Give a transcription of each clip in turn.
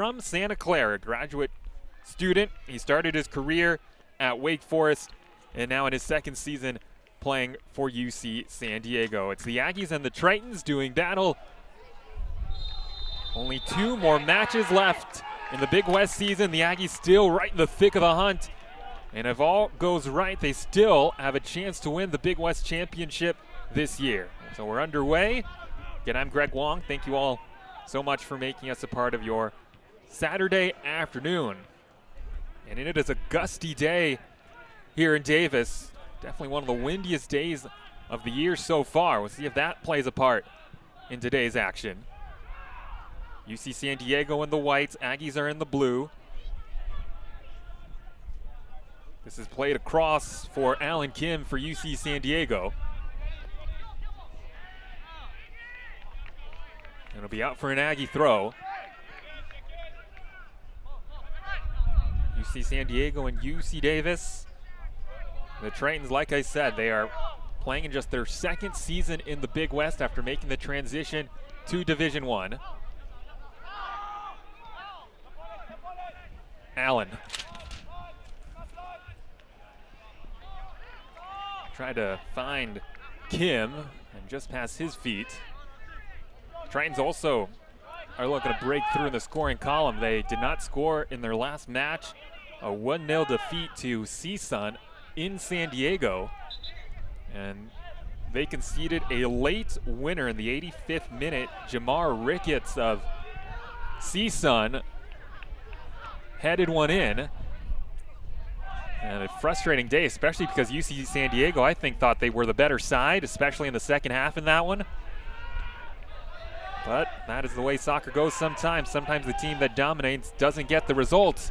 from Santa Clara, graduate student. He started his career at Wake Forest and now in his second season playing for UC San Diego. It's the Aggies and the Tritons doing battle. Only 2 more matches left in the Big West season. The Aggies still right in the thick of the hunt. And if all goes right, they still have a chance to win the Big West Championship this year. So we're underway. Again, I'm Greg Wong. Thank you all so much for making us a part of your Saturday afternoon. And it is a gusty day here in Davis. Definitely one of the windiest days of the year so far. We'll see if that plays a part in today's action. UC San Diego in the whites, Aggies are in the blue. This is played across for Alan Kim for UC San Diego. It'll be out for an Aggie throw. UC San Diego and UC Davis. The Tritons, like I said, they are playing in just their second season in the Big West after making the transition to Division I. Allen. Tried to find Kim and just past his feet. Tritons also are looking to break through in the scoring column. They did not score in their last match. A 1-0 defeat to CSUN in San Diego. And they conceded a late winner in the 85th minute. Jamar Ricketts of CSUN headed one in. And a frustrating day, especially because UC San Diego, I think, thought they were the better side, especially in the second half in that one. But that is the way soccer goes sometimes. Sometimes the team that dominates doesn't get the results.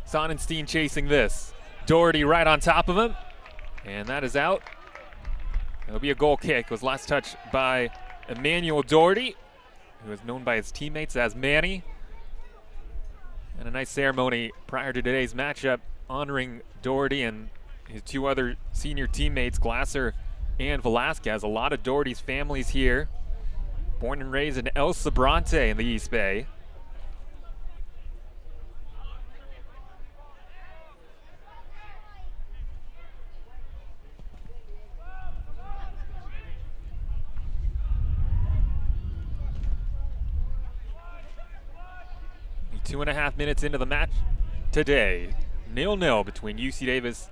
Sonnenstein chasing this. Doherty right on top of him. And that is out. It'll be a goal kick. It was last touched by Emmanuel Doherty, who is known by his teammates as Manny. And a nice ceremony prior to today's matchup honoring Doherty and his 2 other senior teammates, Glasser and Velasquez. A lot of Doherty's families here. Born and raised in El Sobrante in the East Bay. Two and a half minutes into the match today. 0-0 between UC Davis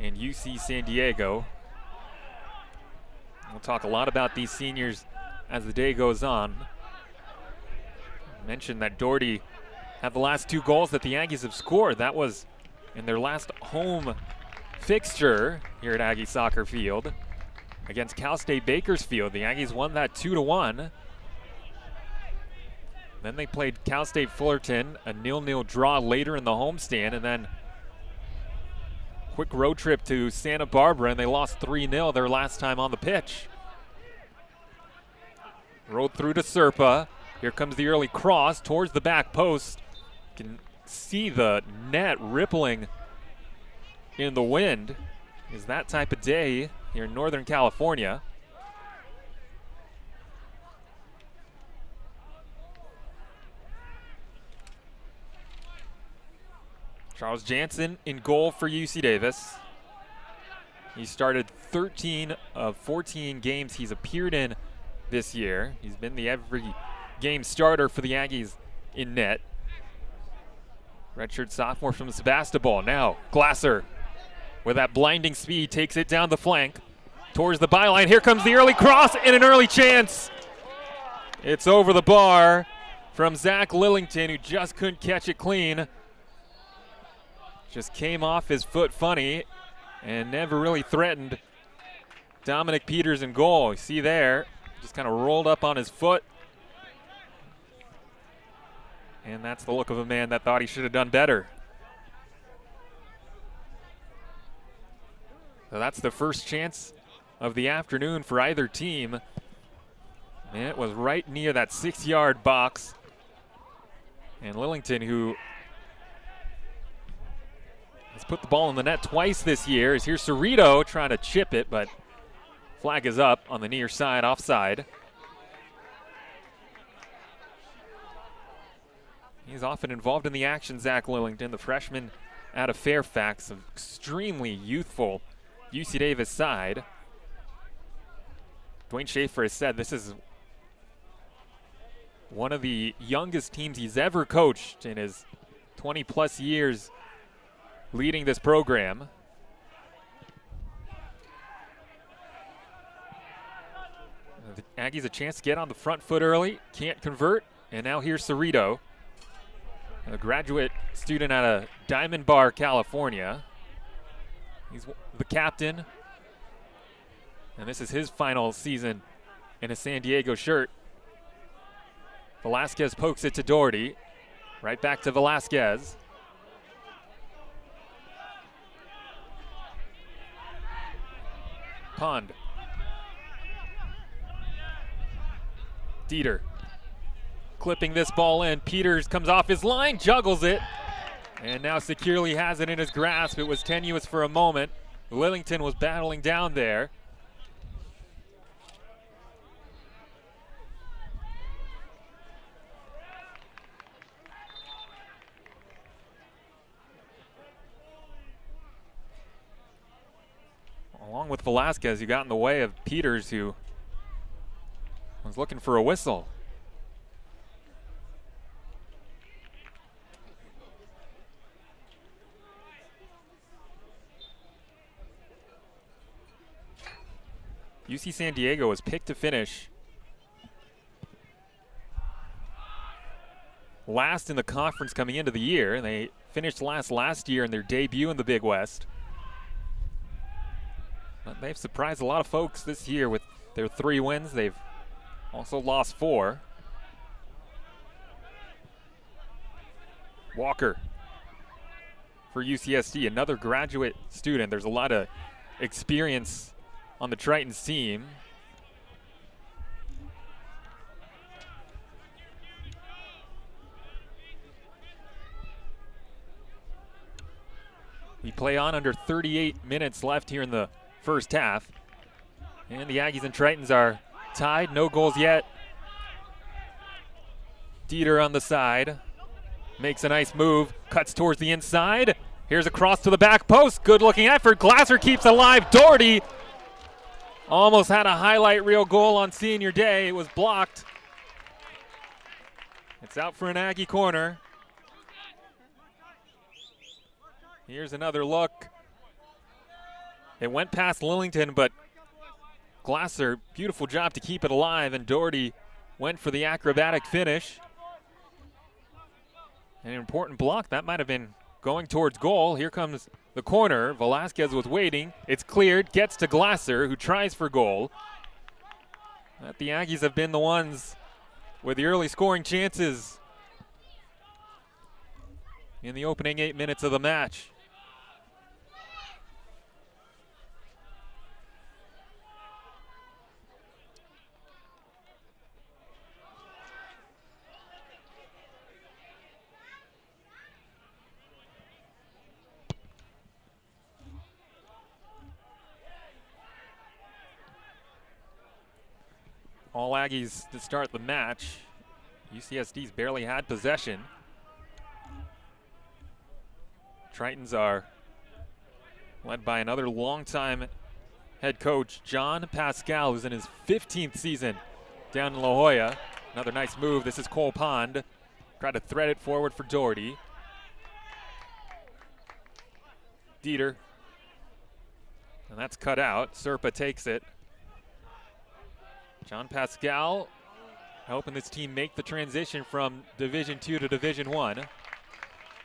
and UC San Diego. We'll talk a lot about these seniors as the day goes on. I mentioned that Doherty had the last 2 goals that the Aggies have scored. That was in their last home fixture here at Aggie Soccer Field against Cal State Bakersfield. The Aggies won that 2-1. Then they played Cal State Fullerton, a 0-0 draw later in the homestand, and then quick road trip to Santa Barbara, and they lost 3-0 their last time on the pitch. Rolled through to Serpa. Here comes the early cross towards the back post. You can see the net rippling in the wind. It's that type of day here in Northern California. Charles Jansen in goal for UC Davis. He started 13 of 14 games he's appeared in this year. He's been the every game starter for the Aggies in net. Redshirt sophomore from Sebastopol. Now Glasser with that blinding speed takes it down the flank towards the byline. Here comes the early cross and an early chance. It's over the bar from Zach Lillington, who just couldn't catch it clean. Just came off his foot funny and never really threatened Dominic Peters in goal. You see there, just kind of rolled up on his foot. And that's the look of a man that thought he should have done better. So that's the first chance of the afternoon for either team. And it was right near that 6-yard box. And Lillington, who has put the ball in the net twice this year, is here. Cerrito trying to chip it, but flag is up on the near side, offside. He's often involved in the action, Zach Lillington, the freshman out of Fairfax, an extremely youthful UC Davis side. Dwayne Schaefer has said this is one of the youngest teams he's ever coached in his 20-plus years leading this program. The Aggies a chance to get on the front foot early, can't convert, and now here's Cerrito, a graduate student out of Diamond Bar, California. He's the captain, and this is his final season in a San Diego shirt. Velasquez pokes it to Doherty. Right back to Velasquez. Pond. Dieter clipping this ball in. Peters comes off his line, juggles it, and now securely has it in his grasp. It was tenuous for a moment. Lillington was battling down there. Along with Velasquez, you got in the way of Peters, who was looking for a whistle. UC San Diego was picked to finish last in the conference coming into the year, and they finished last year in their debut in the Big West. But they've surprised a lot of folks this year with their 3 wins. They've also lost 4. Walker for UCSD, another graduate student. There's a lot of experience on the Tritons team. We play on under 38 minutes left here in the first half. And the Aggies and Tritons are tied, no goals yet. Dieter on the side, makes a nice move, cuts towards the inside. Here's a cross to the back post, good looking effort. Glasser keeps alive. Doherty almost had a highlight reel goal on senior day. It was blocked. It's out for an Aggie corner. Here's another look. It went past Lillington, but Glasser, beautiful job to keep it alive, and Doherty went for the acrobatic finish. An important block. That might have been going towards goal. Here comes the corner. Velasquez was waiting. It's cleared, gets to Glasser, who tries for goal. But the Aggies have been the ones with the early scoring chances in the opening 8 minutes of the match. All Aggies to start the match. UCSD's barely had possession. Tritons are led by another longtime head coach, John Pascal, who's in his 15th season down in La Jolla. Another nice move. This is Cole Pond. Tried to thread it forward for Doherty. Dieter. And that's cut out. Serpa takes it. John Pascal helping this team make the transition from Division II to Division I.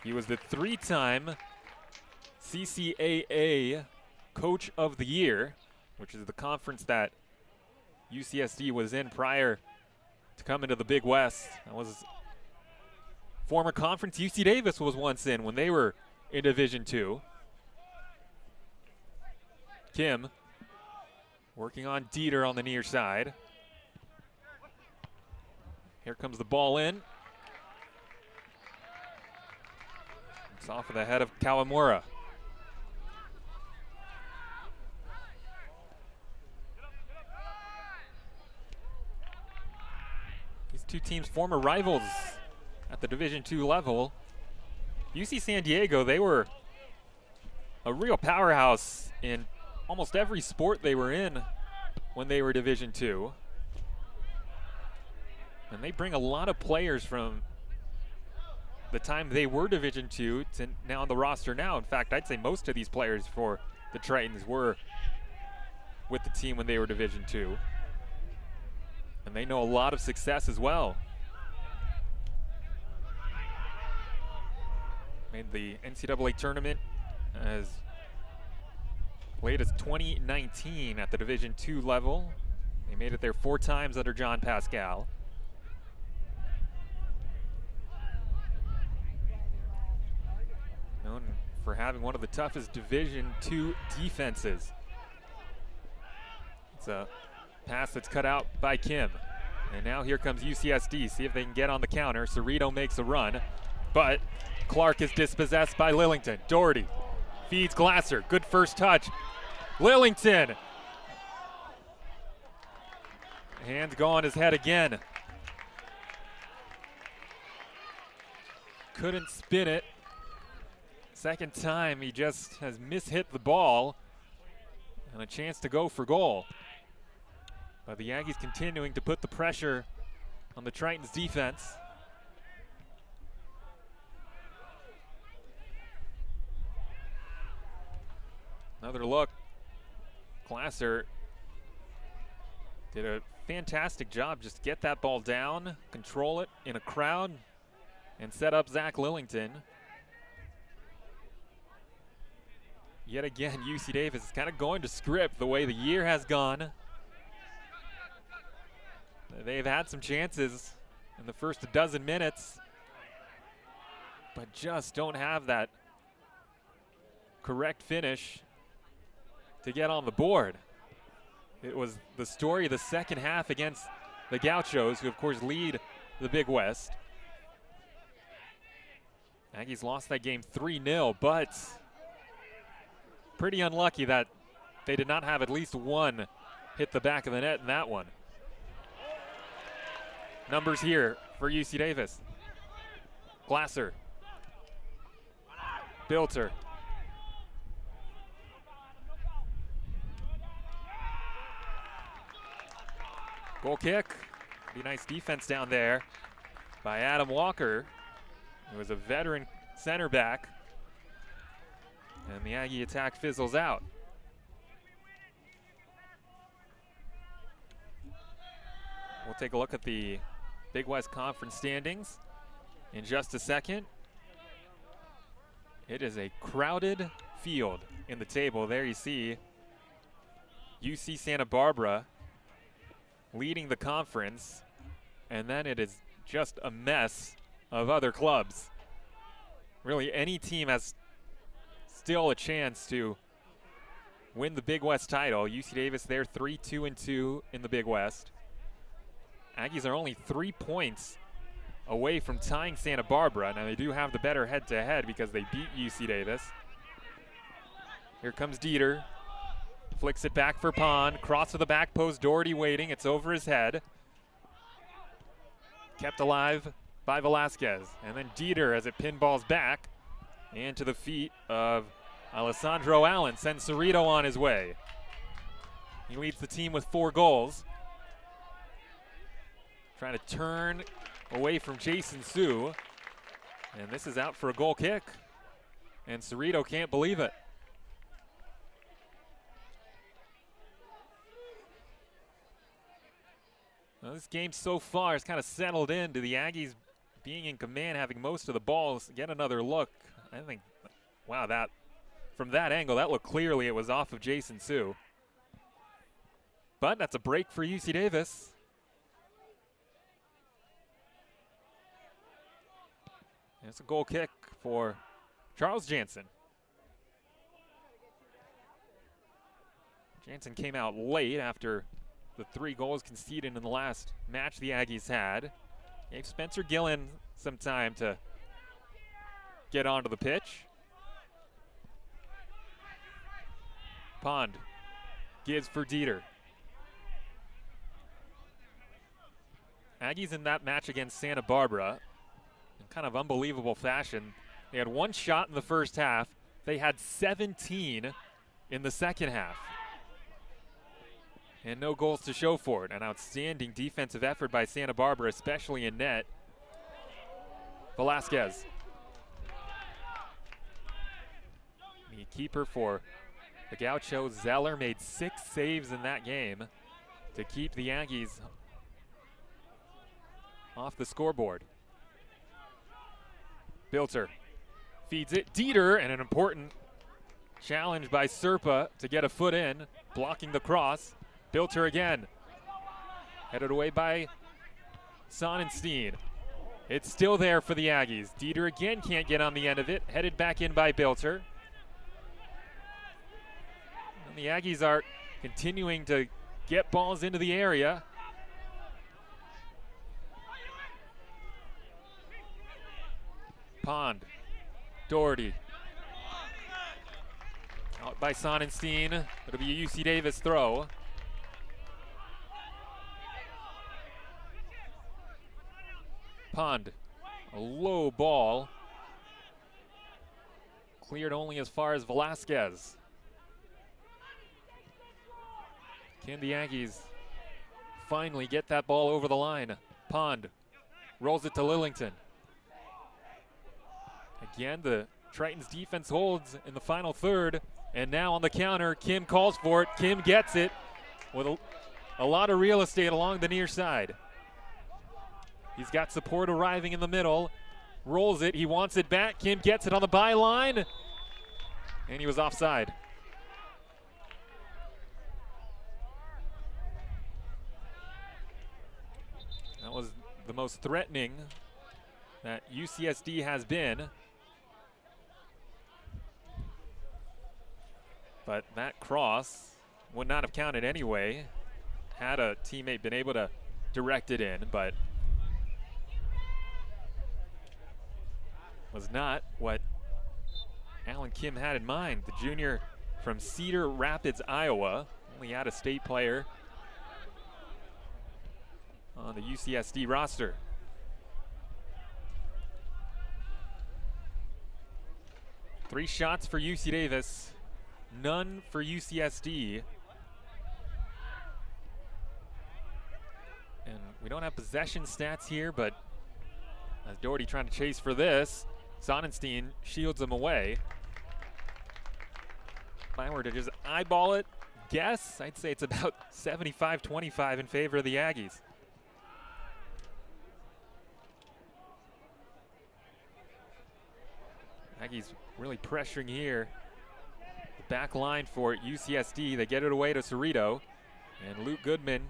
He was the 3-time CCAA Coach of the Year, which is the conference that UCSD was in prior to coming to the Big West. That was former conference UC Davis was once in when they were in Division II. Kim working on Dieter on the near side. Here comes the ball in. It's off of the head of Kawamura. These two teams former rivals at the Division II level. UC San Diego, they were a real powerhouse in almost every sport they were in when they were Division II. And they bring a lot of players from the time they were Division II to now on the roster now. In fact, I'd say most of these players for the Tritons were with the team when they were Division II. And they know a lot of success as well. Made the NCAA tournament as late as 2019 at the Division II level. They made it there 4 times under John Pascal. Known for having one of the toughest Division II defenses. It's a pass that's cut out by Kim. And now here comes UCSD. See if they can get on the counter. Cerrito makes a run, but Clark is dispossessed by Lillington. Doherty feeds Glasser. Good first touch. Lillington. Hands go on his head again. Couldn't spin it. Second time he just has mishit the ball. And a chance to go for goal. But the Aggies continuing to put the pressure on the Tritons defense. Another look. Glasser did a fantastic job. Just get that ball down, control it in a crowd, and set up Zach Lillington. Yet again, UC Davis is kind of going to script the way the year has gone. They've had some chances in the first 12 minutes, but just don't have that correct finish to get on the board. It was the story of the second half against the Gauchos, who of course lead the Big West. Aggies lost that game 3-0, but pretty unlucky that they did not have at least one hit the back of the net in that one. Numbers here for UC Davis. Glasser. Bilter. Goal kick. Be nice defense down there by Adam Walker, who was a veteran center back. And the Aggie attack fizzles out. We'll take a look at the Big West Conference standings in just a second. It is a crowded field in the table. There you see UC Santa Barbara leading the conference, and then it is just a mess of other clubs. Really, any team has still a chance to win the Big West title. UC Davis, they're 3-2-2 in the Big West. Aggies are only 3 points away from tying Santa Barbara. Now they do have the better head-to-head because they beat UC Davis. Here comes Dieter. Flicks it back for Pond. Cross to the back post. Doherty waiting. It's over his head. Kept alive by Velasquez. And then Dieter as it pinballs back. And to the feet of Alessandro Allen. Sends Cerrito on his way. He leads the team with 4 goals. Trying to turn away from Jason Sue. And this is out for a goal kick. And Cerrito can't believe it. Well, this game so far has kind of settled into the Aggies being in command, having most of the balls. Get another look. I think, wow, that from that angle, that looked clearly it was off of Jason Sue. But that's a break for UC Davis. And it's a goal kick for Charles Jansen. Jansen came out late after the 3 goals conceded in the last match the Aggies had. Gave Spencer Gillen some time to get onto the pitch. Pond gives for Dieter. Aggies in that match against Santa Barbara, in kind of unbelievable fashion. They had 1 shot in the first half. They had 17 in the second half. And no goals to show for it. An outstanding defensive effort by Santa Barbara, especially in net. Velasquez. The keeper for the Gaucho, Zeller, made 6 saves in that game to keep the Aggies off the scoreboard. Bilter feeds it. Dieter, and an important challenge by Serpa to get a foot in, blocking the cross. Bilter again. Headed away by Sonnenstein. It's still there for the Aggies. Dieter again can't get on the end of it. Headed back in by Bilter. And the Aggies are continuing to get balls into the area. Pond. Doherty. Out by Sonnenstein. It'll be a UC Davis throw. Pond. A low ball. Cleared only as far as Velasquez. Can the Aggies finally get that ball over the line? Pond rolls it to Lillington. Again, the Tritons defense holds in the final third, and now on the counter, Kim calls for it. Kim gets it with a lot of real estate along the near side. He's got support arriving in the middle, rolls it, he wants it back. Kim gets it on the byline, and he was offside. That was the most threatening that UCSD has been. But that cross would not have counted anyway had a teammate been able to direct it in, but was not what Alan Kim had in mind. The junior from Cedar Rapids, Iowa, only out-of-state player on the UCSD roster. Three shots for UC Davis, none for UCSD. And we don't have possession stats here, but as Doherty trying to chase for this, Sonnenstein shields him away. If I were to just eyeball it, guess, I'd say it's about 75-25 in favor of the Aggies. Aggies really pressuring here. The back line for UCSD. They get it away to Cerrito. And Luke Goodman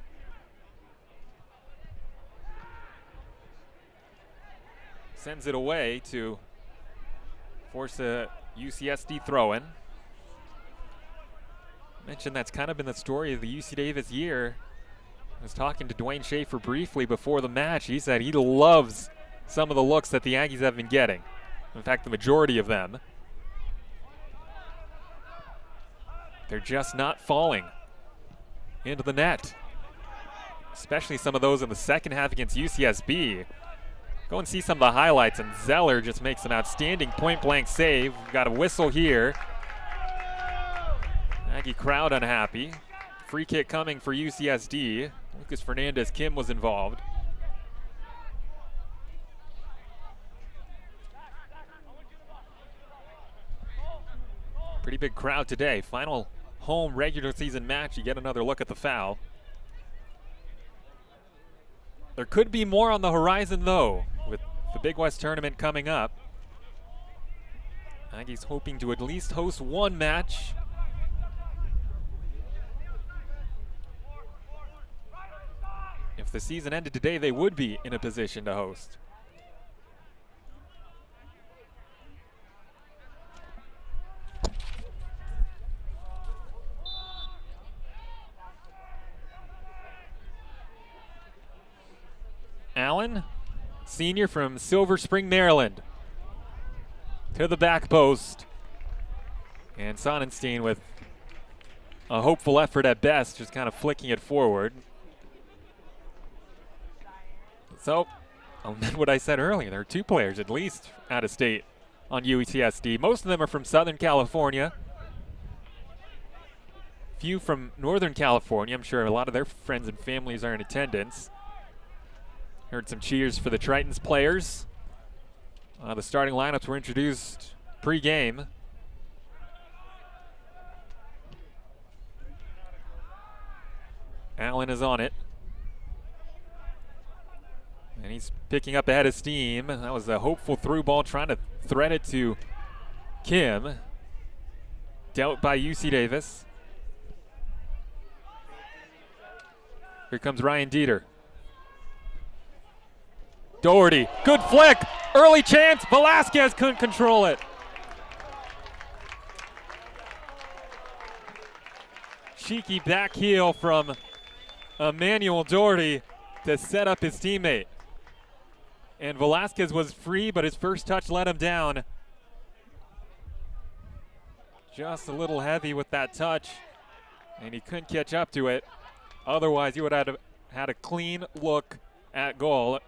sends it away to force a UCSD throw-in. Mentioned that's kind of been the story of the UC Davis year. I was talking to Dwayne Schaefer briefly before the match. He said he loves some of the looks that the Aggies have been getting. In fact, the majority of them. They're just not falling into the net. Especially some of those in the second half against UCSB. Go and see some of the highlights, and Zeller just makes an outstanding point-blank save. We've got a whistle here. Aggie crowd unhappy. Free kick coming for UCSD. Lucas Fernandez Kim was involved. Pretty big crowd today. Final home regular season match. You get another look at the foul. There could be more on the horizon, though, with the Big West tournament coming up. Aggies hoping to at least host one match. If the season ended today, they would be in a position to host. Allen, senior from Silver Spring, Maryland, to the back post. And Sonnenstein with a hopeful effort at best, just kind of flicking it forward. So I'll amend what I said earlier. There are 2 players at least out of state on UTSD. Most of them are from Southern California. Few from Northern California. I'm sure a lot of their friends and families are in attendance. Heard some cheers for the Tritons players. The starting lineups were introduced pre-game. Allen is on it. And he's picking up ahead of steam. That was a hopeful through ball, trying to thread it to Kim. Dealt by UC Davis. Here comes Ryan Dieter. Doherty, good flick, early chance. Velasquez couldn't control it. Cheeky back heel from Emmanuel Doherty to set up his teammate. And Velasquez was free, but his first touch let him down. Just a little heavy with that touch, and he couldn't catch up to it. Otherwise, he would have had a clean look at goal.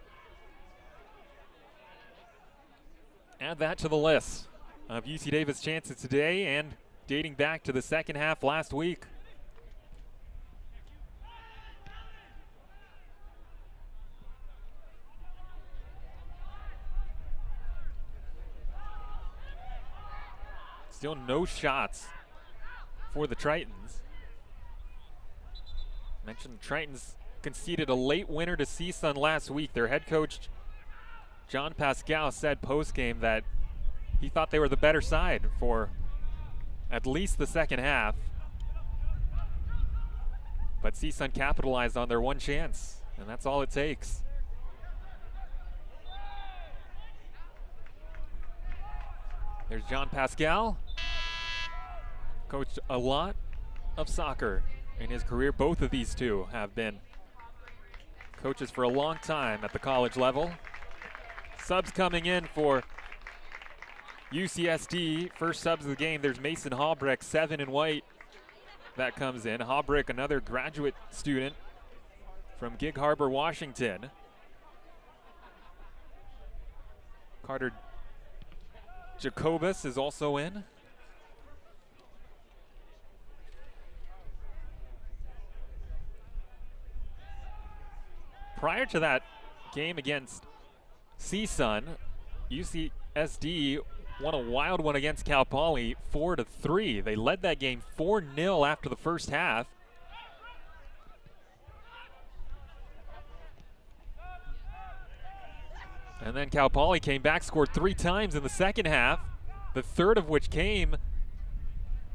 Add that to the list of UC Davis chances today and dating back to the second half last week. Still no shots for the Tritons. Mentioned the Tritons conceded a late winner to CSUN last week. Their head coach, John Pascal, said post-game that he thought they were the better side for at least the second half. But CSUN capitalized on their one chance, and that's all it takes. There's John Pascal. Coached a lot of soccer in his career. Both of these two have been coaches for a long time at the college level. Subs coming in for UCSD. First subs of the game, there's Mason Halbrick, 7 in white. That comes in. Halbrick, another graduate student from Gig Harbor, Washington. Carter Jacobus is also in. Prior to that game against CSUN, UCSD won a wild one against Cal Poly 4-3. They led that game 4-0 after the first half. And then Cal Poly came back, scored 3 times in the second half, the third of which came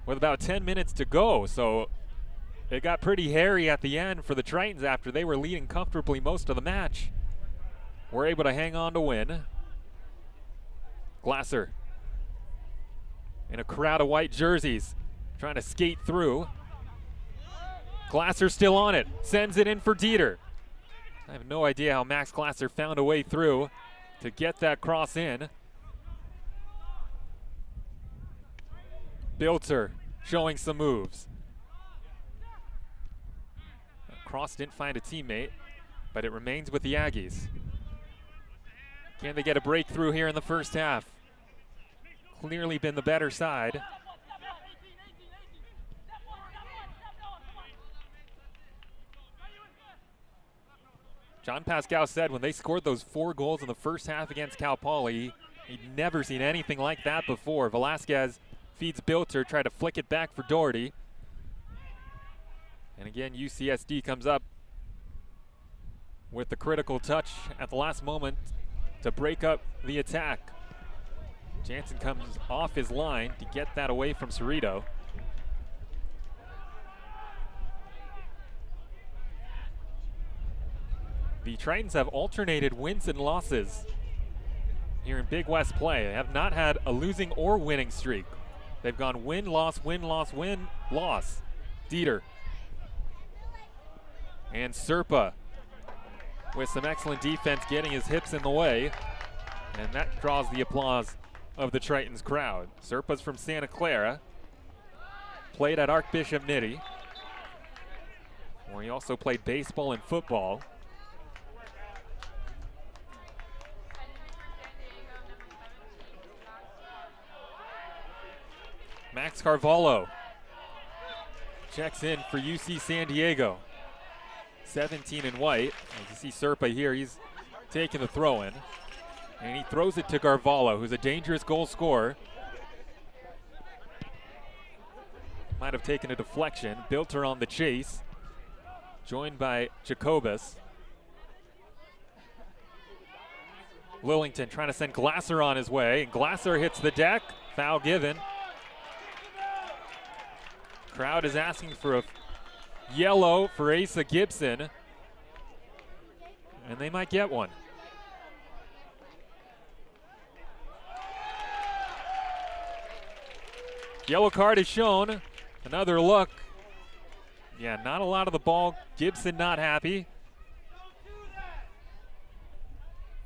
with about 10 minutes to go. So it got pretty hairy at the end for the Tritons after they were leading comfortably most of the match. Were able to hang on to win. Glasser in a crowd of white jerseys trying to skate through. Glasser still on it, sends it in for Dieter. I have no idea how Max Glasser found a way through to get that cross in. Bilter showing some moves. Cross didn't find a teammate, but it remains with the Aggies. Can they get a breakthrough here in the first half? Clearly been the better side. John Pascal said when they scored those 4 goals in the first half against Cal Poly, he'd never seen anything like that before. Velasquez feeds Bilter, tried to flick it back for Doherty. And again, UCSD comes up with the critical touch at the last moment to break up the attack. Jansen comes off his line to get that away from Cerrito. The Tritons have alternated wins and losses here in Big West play. They have not had a losing or winning streak. They've gone win, loss, win, loss, win, loss. Dieter. And Serpa with some excellent defense, getting his hips in the way. And that draws the applause of the Tritons crowd. Serpa's from Santa Clara. Played at Archbishop Nittany, where he also played baseball and football. Max Carvalho checks in for UC San Diego. 17 in white. As you see Serpa here, he's taking the throw in. And he throws it to Carvalho, who's a dangerous goal scorer. Might have taken a deflection. Bilter on the chase. Joined by Jacobus. Lillington trying to send Glasser on his way. And Glasser hits the deck. Foul given. Crowd is asking for a yellow for Asa Gibson. And they might get one. Yellow card is shown. Another look. Yeah, not a lot of the ball. Gibson not happy.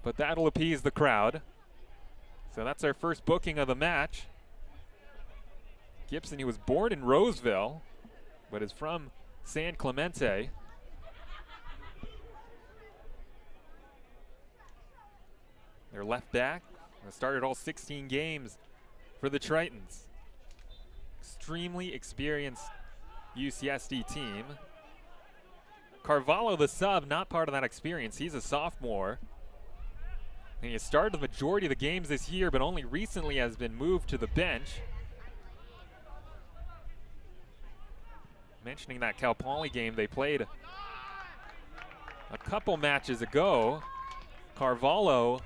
But that'll appease the crowd. So that's our first booking of the match. Gibson, he was born in Roseville, but is from San Clemente. Their left back started all 16 games for the Tritons. Extremely experienced UCSD team. Carvalho, the sub, not part of that experience. He's a sophomore. And he has started the majority of the games this year, but only recently has been moved to the bench. Mentioning that Cal Poly game they played a couple matches ago, Carvalho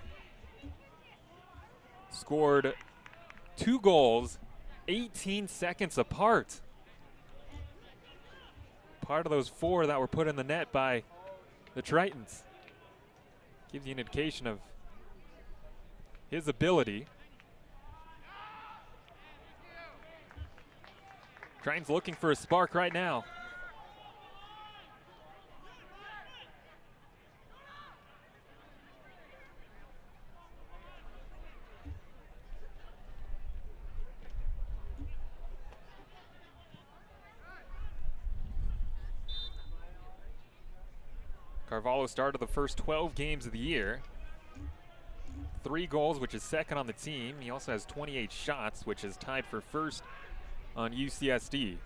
scored 2 goals 18 seconds apart. Part of those 4 that were put in the net by the Tritons. Gives you an indication of his ability. Tritons looking for a spark right now. Carvalho started the first 12 games of the year. 3 goals, which is second on the team. He also has 28 shots, which is tied for first on UCSD.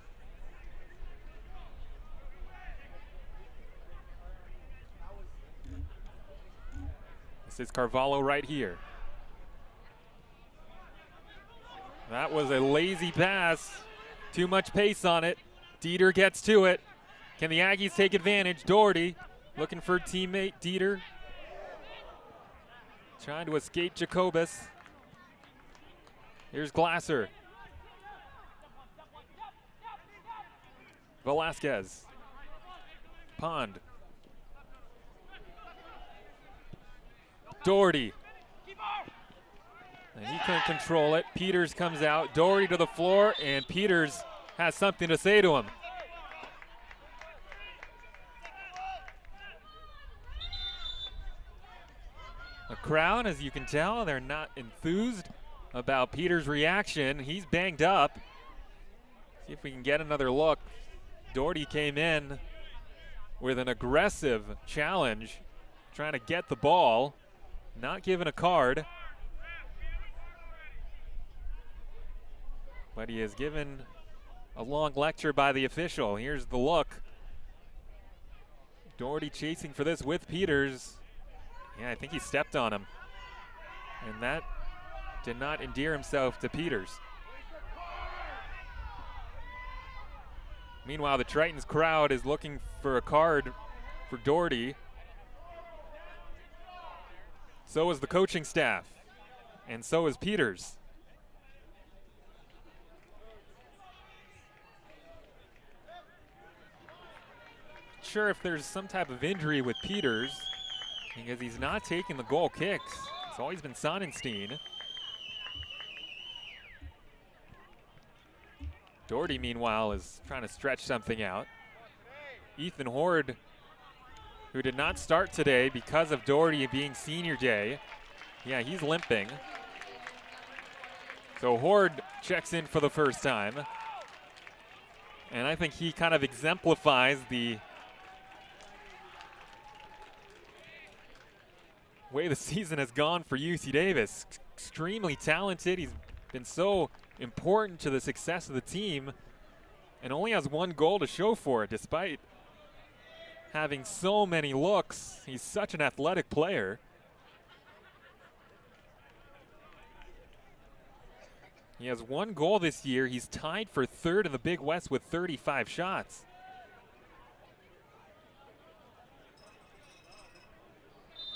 This is Carvalho right here. That was a lazy pass. Too much pace on it. Dieter gets to it. Can the Aggies take advantage? Doherty looking for teammate Dieter. Trying to escape Jacobus. Here's Glasser. Velasquez. Pond. Doherty. And he couldn't control it. Peters comes out. Doherty to the floor, and Peters has something to say to him. The crowd, as you can tell, they're not enthused about Peters' reaction. He's banged up. See if we can get another look. Doherty came in with an aggressive challenge, trying to get the ball, not given a card. But he is given a long lecture by the official. Here's the look. Doherty chasing for this with Peters. Yeah, I think he stepped on him. And that did not endear himself to Peters. Meanwhile, the Tritons crowd is looking for a card for Doherty. So is the coaching staff. And so is Peters. Sure if there's some type of injury with Peters, because he's not taking the goal kicks. It's always been Sonnenstein. Doherty, meanwhile, is trying to stretch something out. Ethan Horde, who did not start today because of Doherty being senior day. Yeah, he's limping. So Horde checks in for the first time. And I think he kind of exemplifies the way the season has gone for UC Davis. Extremely talented. He's been so important to the success of the team and only has 1 goal to show for it despite having so many looks. He's such an athletic player. He has 1 goal this year. He's tied for 3rd in the Big West with 35 shots.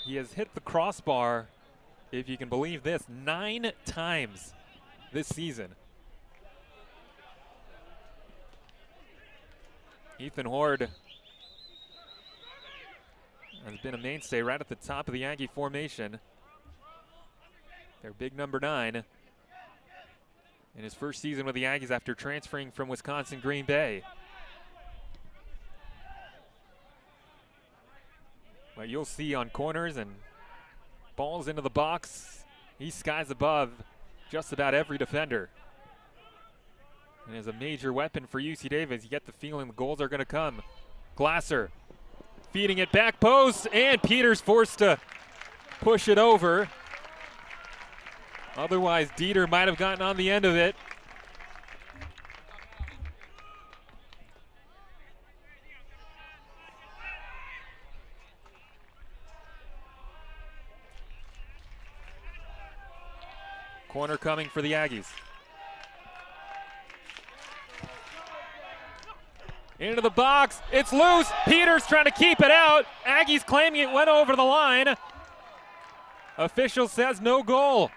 He has hit the crossbar, if you can believe this, 9 times this season. Ethan Horde has been a mainstay right at the top of the Aggie formation. Their big number 9 in his first season with the Aggies after transferring from Wisconsin Green Bay. But you'll see on corners and balls into the box, he skies above just about every defender. And is a major weapon for UC Davis. You get the feeling the goals are going to come. Glasser feeding it back post, and Peters forced to push it over. Otherwise, Dieter might have gotten on the end of it. Corner coming for the Aggies. Into the box, it's loose. Peters trying to keep it out. Aggies claiming it went over the line. Official says no goal.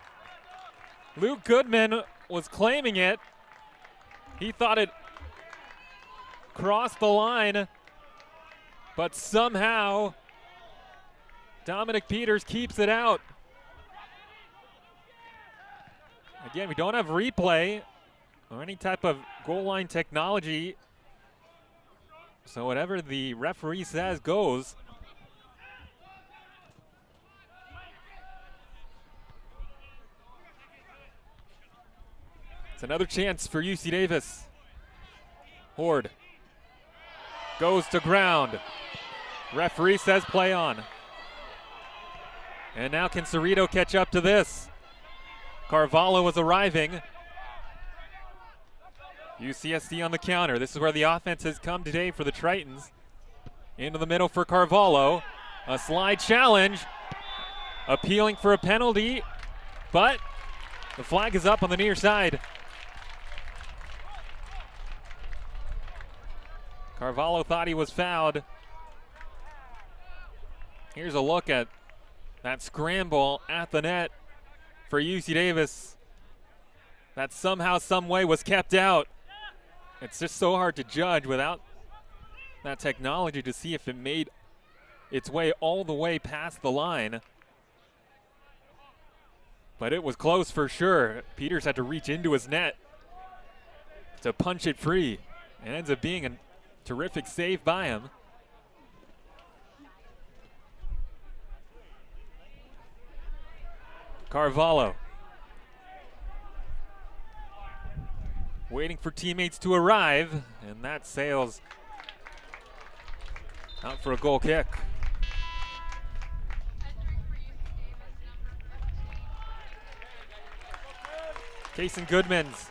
Luke Goodman was claiming it. He thought it crossed the line, but somehow Dominic Peters keeps it out. Again, we don't have replay or any type of goal line technology, so whatever the referee says goes. It's another chance for UC Davis. Horde goes to ground. Referee says play on. And now can Cerrito catch up to this? Carvalho is arriving. UCSD on the counter. This is where the offense has come today for the Tritons. Into the middle for Carvalho. A slide challenge. Appealing for a penalty, but the flag is up on the near side. Carvalho thought he was fouled. Here's a look at that scramble at the net for UC Davis that somehow, some way was kept out. It's just so hard to judge without that technology to see if it made its way all the way past the line. But it was close for sure. Peters had to reach into his net to punch it free. It ends up being a terrific save by him. Carvalho waiting for teammates to arrive, and that sails out for a goal kick. Kason Goodman's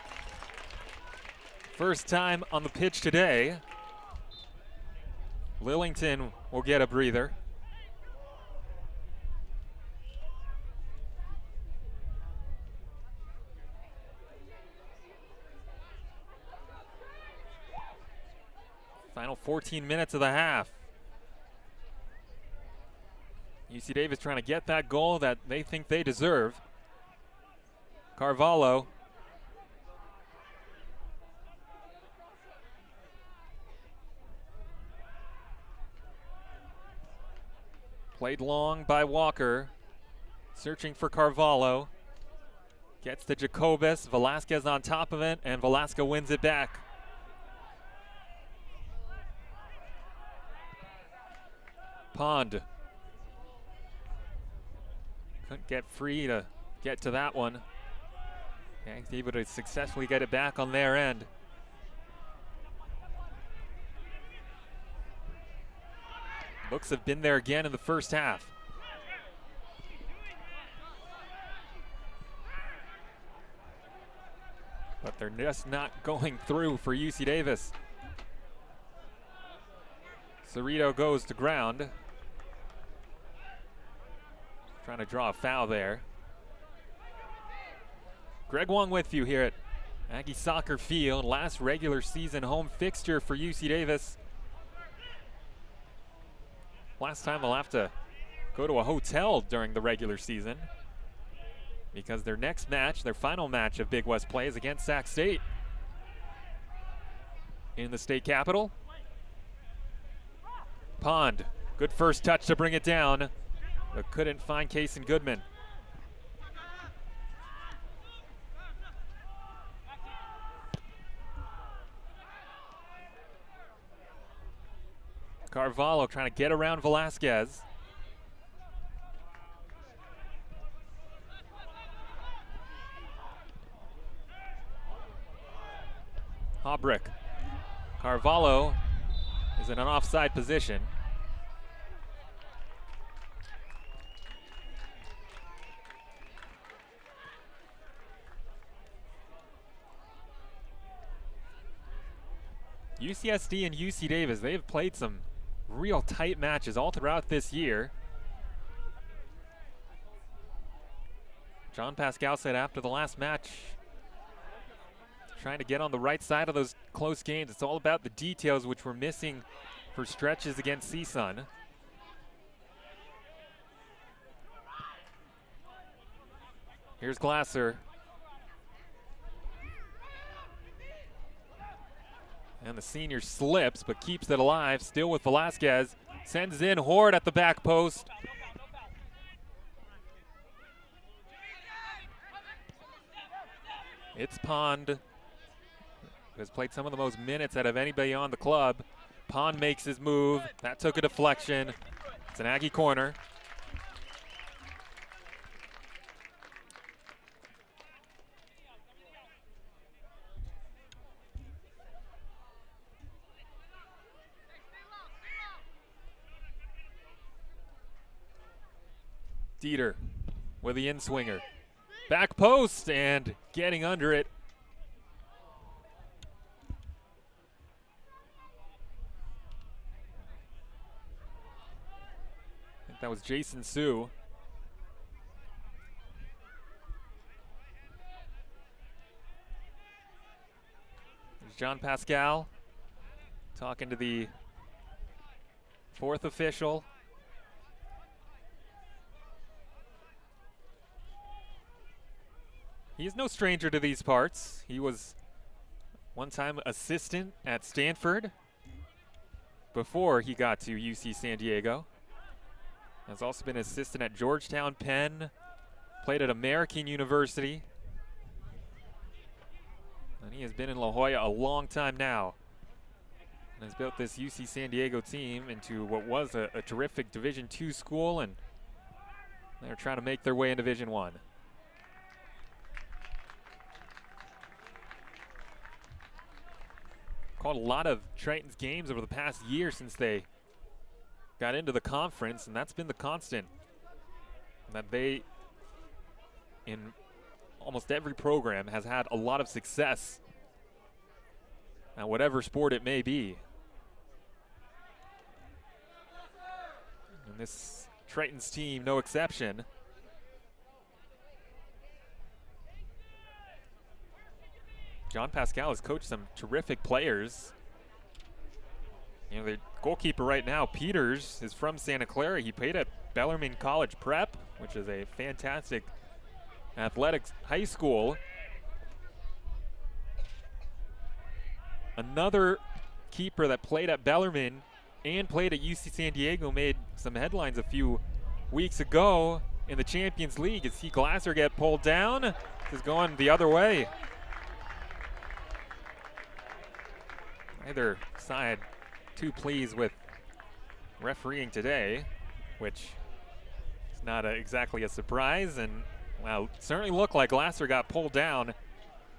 first time on the pitch today. Lillington will get a breather. Final 14 minutes of the half. UC Davis trying to get that goal that they think they deserve. Carvalho. Played long by Walker. Searching for Carvalho. Gets to Jacobus. Velasquez on top of it, and Velasquez wins it back. Pond. Couldn't get free to get to that one. Yanks able to successfully get it back on their end. Looks have been there again in the first half. but they're just not going through for UC Davis. Cerrito goes to ground. Trying to draw a foul there. Greg Wong with you here at Aggie Soccer Field. Last regular season home fixture for UC Davis. Last time they'll have to go to a hotel during the regular season because their next match, their final match of Big West play, is against Sac State in the state capital. Pond, good first touch to bring it down, but couldn't find Kason Goodman. Carvalho trying to get around Velasquez. Habrick. Carvalho is in an offside position. UCSD and UC Davis, they've played some real tight matches all throughout this year. John Pascal said after the last match, trying to get on the right side of those close games. It's all about the details, which were missing for stretches against CSUN. Here's Glasser. And the senior slips, but keeps it alive, still with Velasquez. Sends in Horde at the back post. It's Pond, who has played some of the most minutes out of anybody on the club. Pond makes his move. That took a deflection. It's an Aggie corner. Dieter with the in-swinger. Back post and getting under it. I think that was Jason Sue. There's John Pascal talking to the fourth official. He's no stranger to these parts. He was one time assistant at Stanford before he got to UC San Diego. Has also been assistant at Georgetown, Penn, played at American University. And he has been in La Jolla a long time now. And has built this UC San Diego team into what was a terrific Division II school, and they're trying to make their way in Division I. Called a lot of Tritons games over the past year since they got into the conference, and that's been the constant. That they, in almost every program, has had a lot of success at whatever sport it may be. And this Tritons team, no exception. John Pascal has coached some terrific players. You know, the goalkeeper right now, Peters, is from Santa Clara. He played at Bellarmine College Prep, which is a fantastic athletics high school. Another keeper that played at Bellarmine and played at UC San Diego made some headlines a few weeks ago in the Champions League. As see Glasser get pulled down. This is going the other way. Neither side too pleased with refereeing today, which is not exactly a surprise. And well, it certainly looked like Glasser got pulled down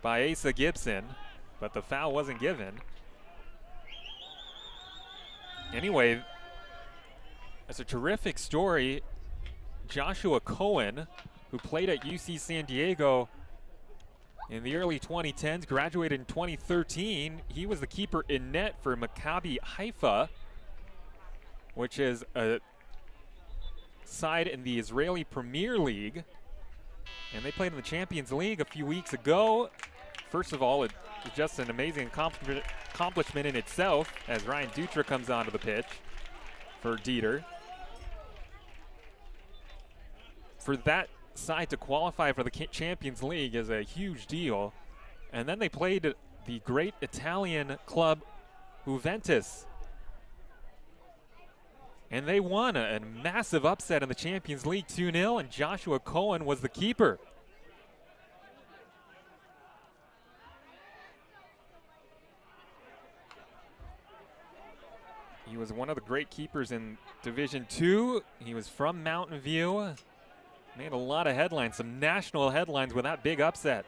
by Asa Gibson, but the foul wasn't given. Anyway, it's a terrific story. Joshua Cohen, who played at UC San Diego, In the early 2010s, graduated in 2013. He was the keeper in net for Maccabi Haifa, which is a side in the Israeli Premier League. And they played in the Champions League a few weeks ago. First of all, it's just an amazing accomplishment in itself as Ryan Dutra comes onto the pitch for Dieter. For that side to qualify for the Champions League is a huge deal. And then they played the great Italian club Juventus. And they won a massive upset in the Champions League 2-0, and Joshua Cohen was the keeper. He was one of the great keepers in Division II. He was from Mountain View. Made a lot of headlines, some national headlines with that big upset.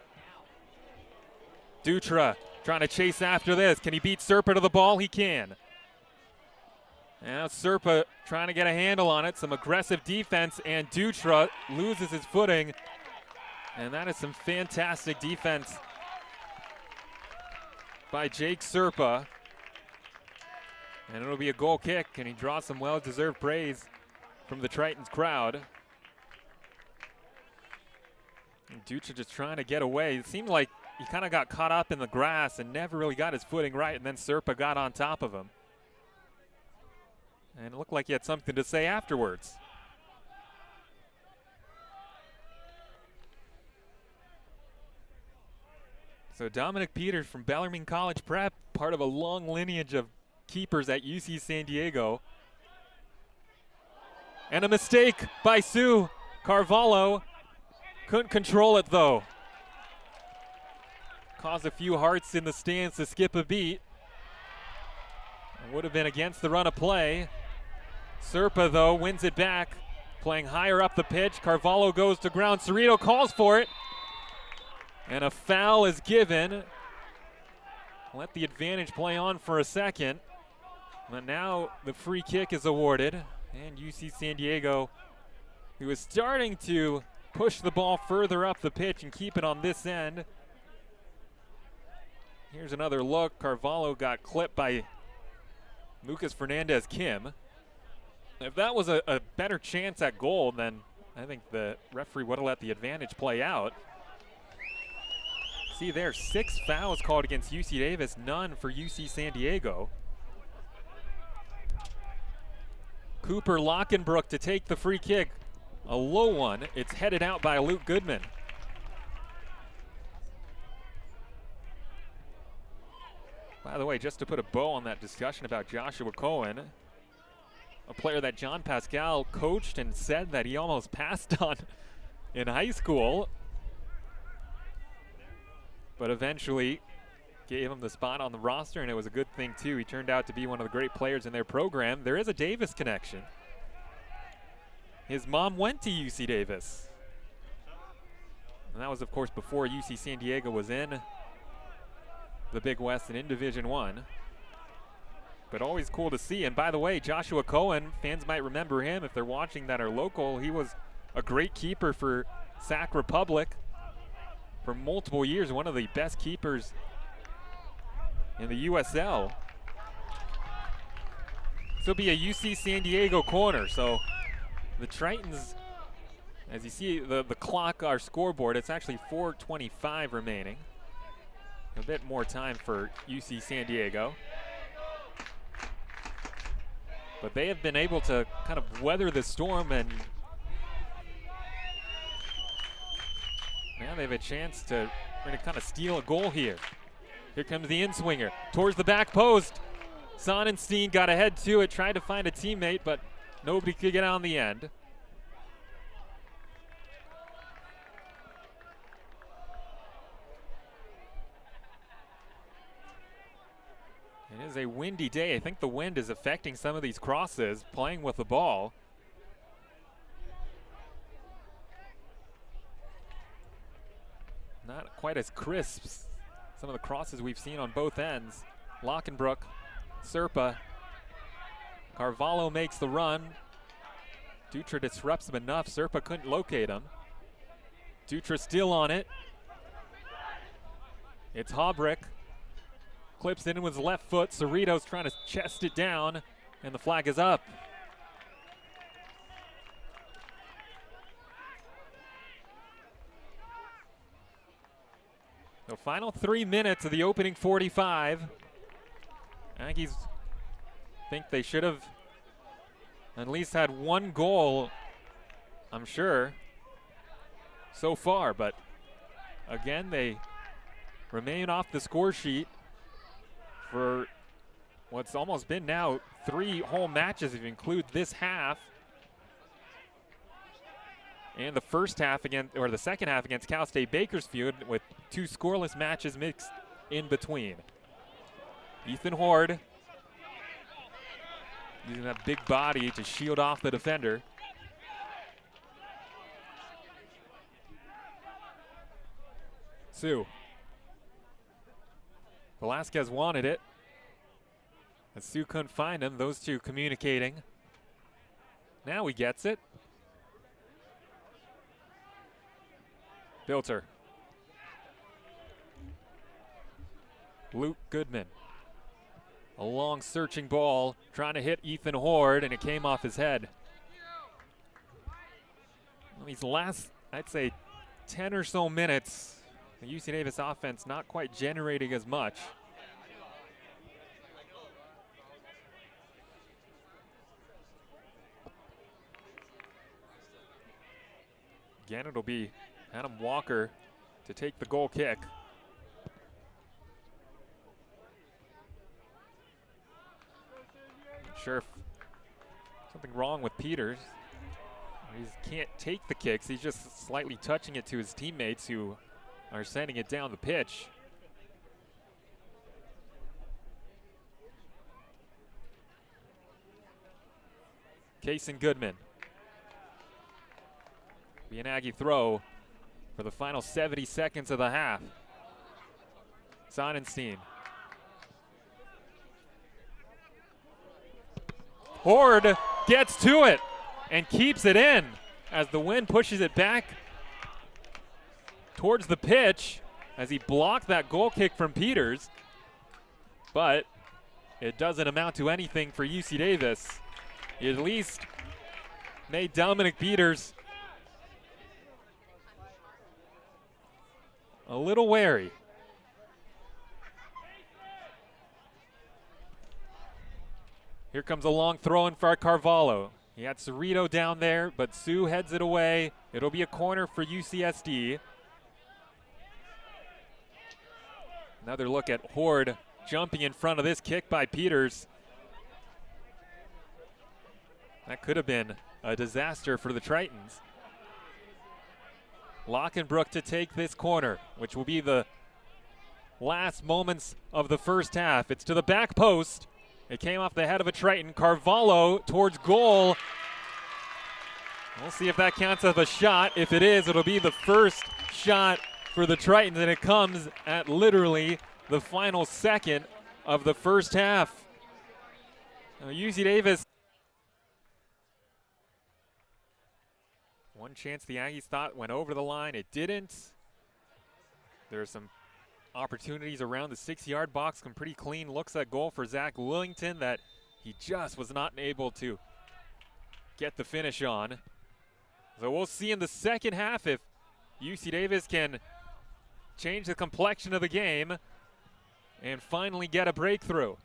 Dutra trying to chase after this. Can he beat Serpa to the ball? He can. Now Serpa trying to get a handle on it. Some aggressive defense, and Dutra loses his footing. And that is some fantastic defense by Jake Serpa. And it'll be a goal kick, and he draws some well-deserved praise from the Tritons crowd. And Dutra just trying to get away. It seemed like he kind of got caught up in the grass and never really got his footing right, and then Serpa got on top of him. And it looked like he had something to say afterwards. So Dominic Peters from Bellarmine College Prep, part of a long lineage of keepers at UC San Diego. And a mistake by Sue Carvalho. Couldn't control it though. Caused a few hearts in the stands to skip a beat. It would have been against the run of play. Serpa, though, wins it back, playing higher up the pitch. Carvalho goes to ground. Cerrito calls for it. And a foul is given. Let the advantage play on for a second. But now the free kick is awarded. And UC San Diego, who is starting to push the ball further up the pitch and keep it on this end. Here's another look. Carvalho got clipped by Lucas Fernandez Kim. If that was a better chance at goal, then I think the referee would have let the advantage play out. See there, 6 fouls called against UC Davis, none for UC San Diego. Cooper Lockenbrook to take the free kick. A low one. It's headed out by Luke Goodman. By the way, just to put a bow on that discussion about Joshua Cohen, a player that John Pascal coached and said that he almost passed on in high school, but eventually gave him the spot on the roster, and it was a good thing too. He turned out to be one of the great players in their program. There is a Davis connection. His mom went to UC Davis. And that was, of course, before UC San Diego was in the Big West and in Division I. But always cool to see. And by the way, Joshua Cohen, fans might remember him if they're watching that are local. He was a great keeper for Sac Republic for multiple years, one of the best keepers in the USL. This will be a UC San Diego corner. So the Tritons, as you see the clock, our scoreboard, it's actually 4:25 remaining. A bit more time for UC San Diego. But they have been able to kind of weather the storm, and now they have a chance to kind of steal a goal here. Here comes the in-swinger towards the back post. Sonnenstein got ahead to it, tried to find a teammate, but nobody could get on the end. It is a windy day. I think the wind is affecting some of these crosses, playing with the ball. Not quite as crisp, some of the crosses we've seen on both ends. Lockenbrook, Serpa. Carvalho makes the run. Dutra disrupts him enough. Serpa couldn't locate him. Dutra still on it. It's Haubrick. Clips it in with his left foot. Cerritos trying to chest it down, and the flag is up. The final 3 minutes of the opening 45. Aggies think they should have at least had one goal, I'm sure, so far, but again, they remain off the score sheet for what's almost been now 3 whole matches if you include this half and the first half against, or the second half against Cal State Bakersfield, with 2 scoreless matches mixed in between. Ethan Horde using that big body to shield off the defender. Sue. Velasquez wanted it. As Sue couldn't find him, those two communicating. Now he gets it. Bilter. Luke Goodman. A long searching ball trying to hit Ethan Horde, and it came off his head. Well, these last, I'd say, 10 or so minutes, the UC Davis offense not quite generating as much. Again, it'll be Adam Walker to take the goal kick. Not sure if something wrong with Peters. He can't take the kicks. He's just slightly touching it to his teammates who are sending it down the pitch. Kason Goodman. Be an Aggie throw for the final 70 seconds of the half. Sonnenstein. Horde gets to it and keeps it in as the wind pushes it back towards the pitch as he blocked that goal kick from Peters. But it doesn't amount to anything for UC Davis. He at least made Dominic Peters a little wary. Here comes a long throw in for Carvalho. He had Cerrito down there, but Sue heads it away. It'll be a corner for UCSD. Another look at Horde jumping in front of this kick by Peters. That could have been a disaster for the Tritons. Lockenbrook to take this corner, which will be the last moments of the first half. It's to the back post. It came off the head of a Triton. Carvalho towards goal. We'll see if that counts as a shot. If it is, it'll be the first shot for the Tritons, and it comes at literally the final second of the first half. Now, UC Davis. One chance the Aggies thought went over the line. It didn't. There are some opportunities around the 6-yard box. Some pretty clean looks at goal for Zach Willington that he just was not able to get the finish on. So we'll see in the second half if UC Davis can change the complexion of the game and finally get a breakthrough.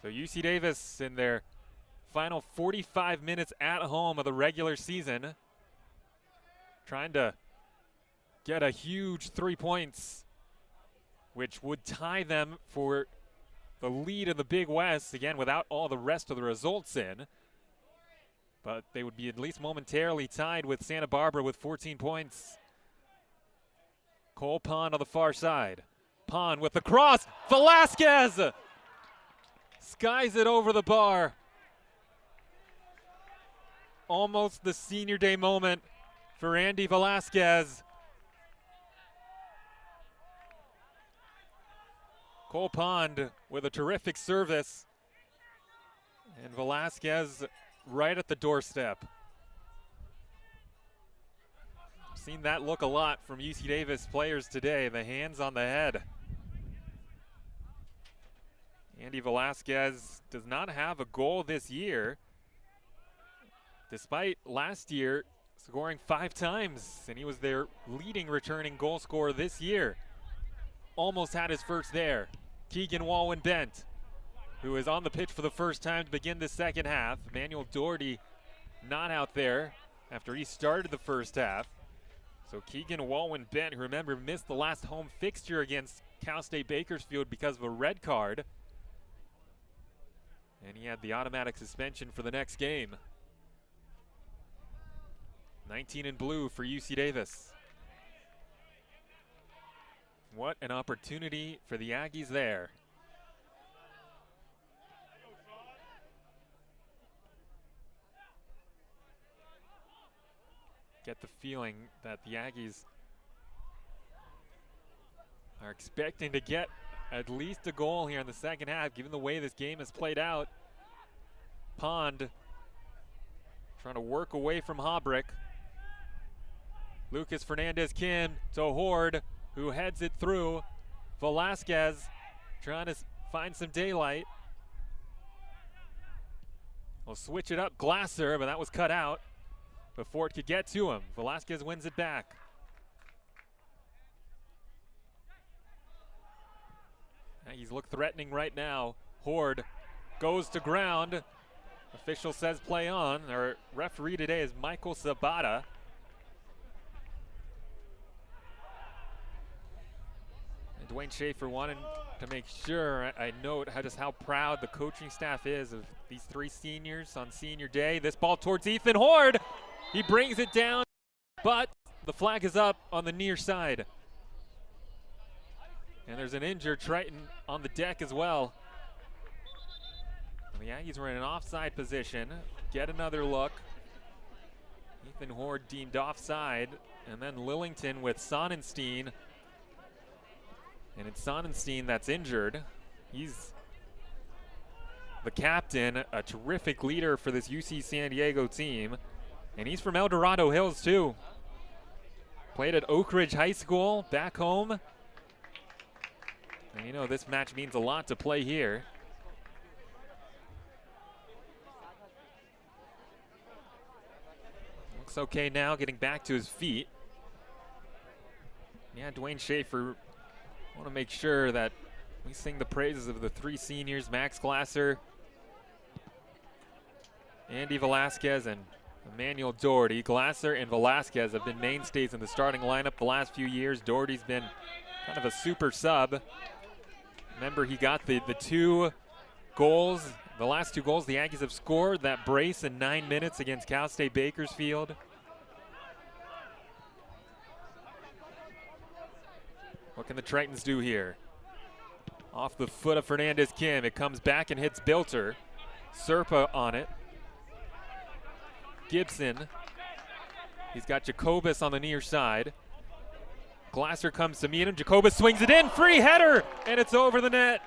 So UC Davis in their final 45 minutes at home of the regular season, trying to get a huge 3 points, which would tie them for the lead in the Big West, again, without all the rest of the results in. But they would be at least momentarily tied with Santa Barbara with 14 points. Cole Pond on the far side. Pond with the cross. Velasquez skies it over the bar. Almost the senior day moment for Andy Velasquez. Cole Pond with a terrific service. And Velasquez right at the doorstep. I've seen that look a lot from UC Davis players today, the hands on the head. Andy Velasquez does not have a goal this year, despite last year scoring 5 times, and he was their leading returning goal scorer this year. Almost had his first there. Keegan Walwyn-Bent, who is on the pitch for the first time to begin the second half. Emmanuel Doherty not out there after he started the first half. So Keegan Walwyn-Bent, who remember missed the last home fixture against Cal State Bakersfield because of a red card. And he had the automatic suspension for the next game. 19 in blue for UC Davis. What an opportunity for the Aggies there. Get the feeling that the Aggies are expecting to get at least a goal here in the second half, given the way this game has played out. Pond trying to work away from Habrick. Lucas Fernandez-Kim to Horde, who heads it through. Velasquez trying to find some daylight. We'll switch it up, Glasser, but that was cut out before it could get to him. Velasquez wins it back. Aggies look threatening right now. Horde goes to ground. Official says play on. Our referee today is Michael Sabata. And Dwayne Schaefer wanted to make sure I note just how proud the coaching staff is of these 3 seniors on senior day. This ball towards Ethan Horde. He brings it down, but the flag is up on the near side. And there's an injured Triton on the deck as well. And the Aggies were in an offside position. Get another look. Ethan Horde deemed offside. And then Lillington with Sonnenstein. And it's Sonnenstein that's injured. He's the captain, a terrific leader for this UC San Diego team. And he's from El Dorado Hills too. Played at Oak Ridge High School back home. And you know this match means a lot to play here. Looks okay now, getting back to his feet. Yeah, Dwayne Schaefer, want to make sure that we sing the praises of the 3 seniors, Max Glasser, Andy Velasquez, and Emmanuel Doherty. Glasser and Velasquez have been mainstays in the starting lineup the last few years. Doherty's been kind of a super sub. Remember, he got the 2 goals, the last 2 goals the Aggies have scored, that brace in 9 minutes against Cal State Bakersfield. What can the Tritons do here? Off the foot of Fernandez-Kim, it comes back and hits Bilter. Serpa on it. Gibson. He's got Jacobus on the near side. Glasser comes to meet him. Jacobus swings it in. Free header, and it's over the net.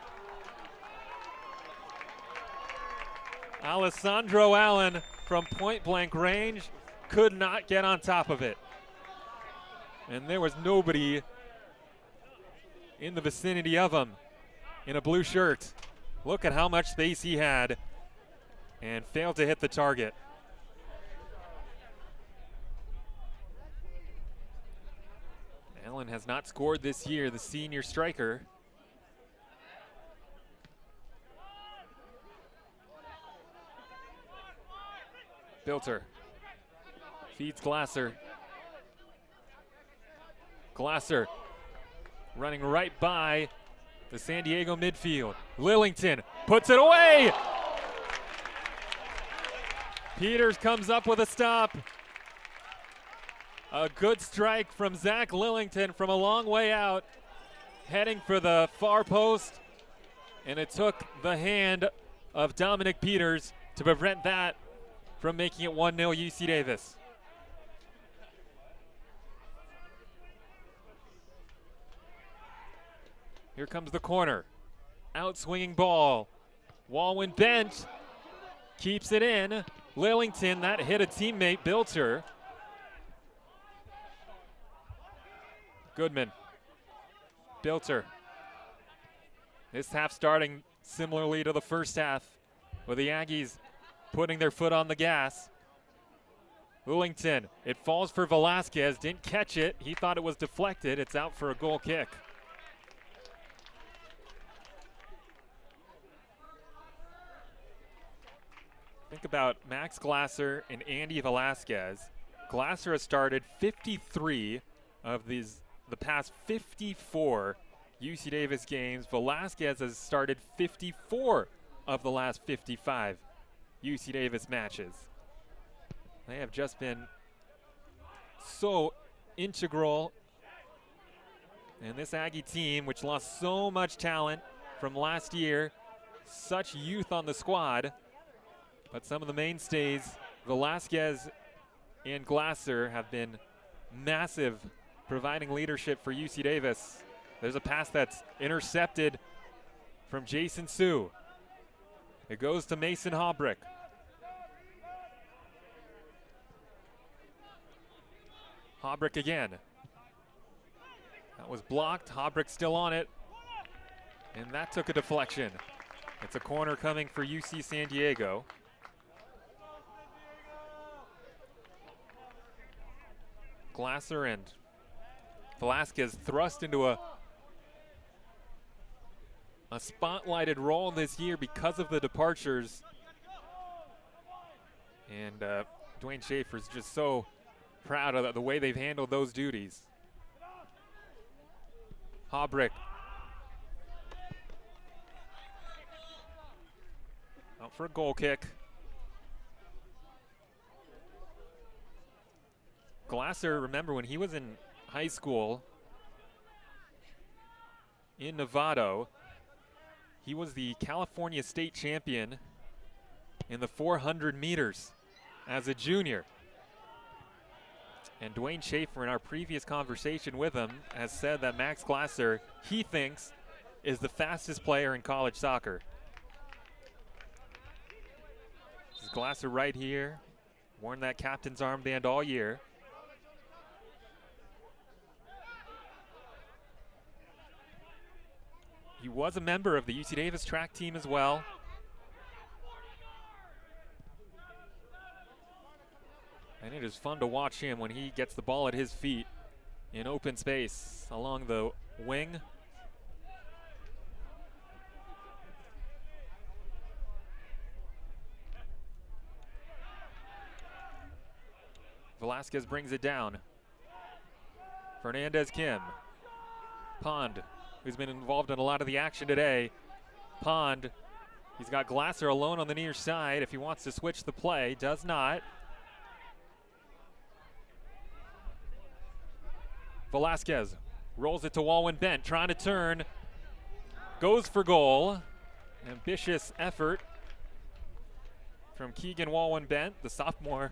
Alessandro Allen from point-blank range could not get on top of it. And there was nobody in the vicinity of him in a blue shirt. Look at how much space he had and failed to hit the target. Allen has not scored this year, the senior striker. Bilter feeds Glasser. Glasser running right by the San Diego midfield. Lillington puts it away. Peters comes up with a stop. A good strike from Zach Lillington from a long way out, heading for the far post, and it took the hand of Dominic Peters to prevent that from making it 1-0 UC Davis. Here comes the corner. Out swinging ball. Walwyn-Bent keeps it in. Lillington, that hit a teammate, Bilter. Goodman, Bilter. This half starting similarly to the first half, with the Aggies putting their foot on the gas. Lillington, it falls for Velasquez, didn't catch it. He thought it was deflected. It's out for a goal kick. Think about Max Glasser and Andy Velasquez. Glasser has started 53 of the past 54 UC Davis games. Velasquez has started 54 of the last 55 UC Davis matches. They have just been so integral. And this Aggie team, which lost so much talent from last year, such youth on the squad, but some of the mainstays, Velasquez and Glasser, have been massive, providing leadership for UC Davis. There's a pass that's intercepted from Jason Sue. It goes to Mason Haubrick. Haubrick again. That was blocked. Haubrick still on it. And that took a deflection. It's a corner coming for UC San Diego. Glasser and Velasquez thrust into a spotlighted role this year because of the departures. And Dwayne Schaefer's just so proud of the way they've handled those duties. Haubrick. Out for a goal kick. Glasser, remember when he was in high school in Novato, he was the California state champion in the 400 meters as a junior. And Dwayne Schaefer, in our previous conversation with him, has said that Max Glasser, he thinks, is the fastest player in college soccer. This is Glasser right here, worn that captain's armband all year. He was a member of the UC Davis track team as well. And it is fun to watch him when he gets the ball at his feet in open space along the wing. Velasquez brings it down. Fernandez Kim. Pond, who's been involved in a lot of the action today. Pond, he's got Glasser alone on the near side. If he wants to switch the play, does not. Velasquez rolls it to Walwyn Bent, trying to turn, goes for goal. Ambitious effort from Keegan Walwyn Bent, the sophomore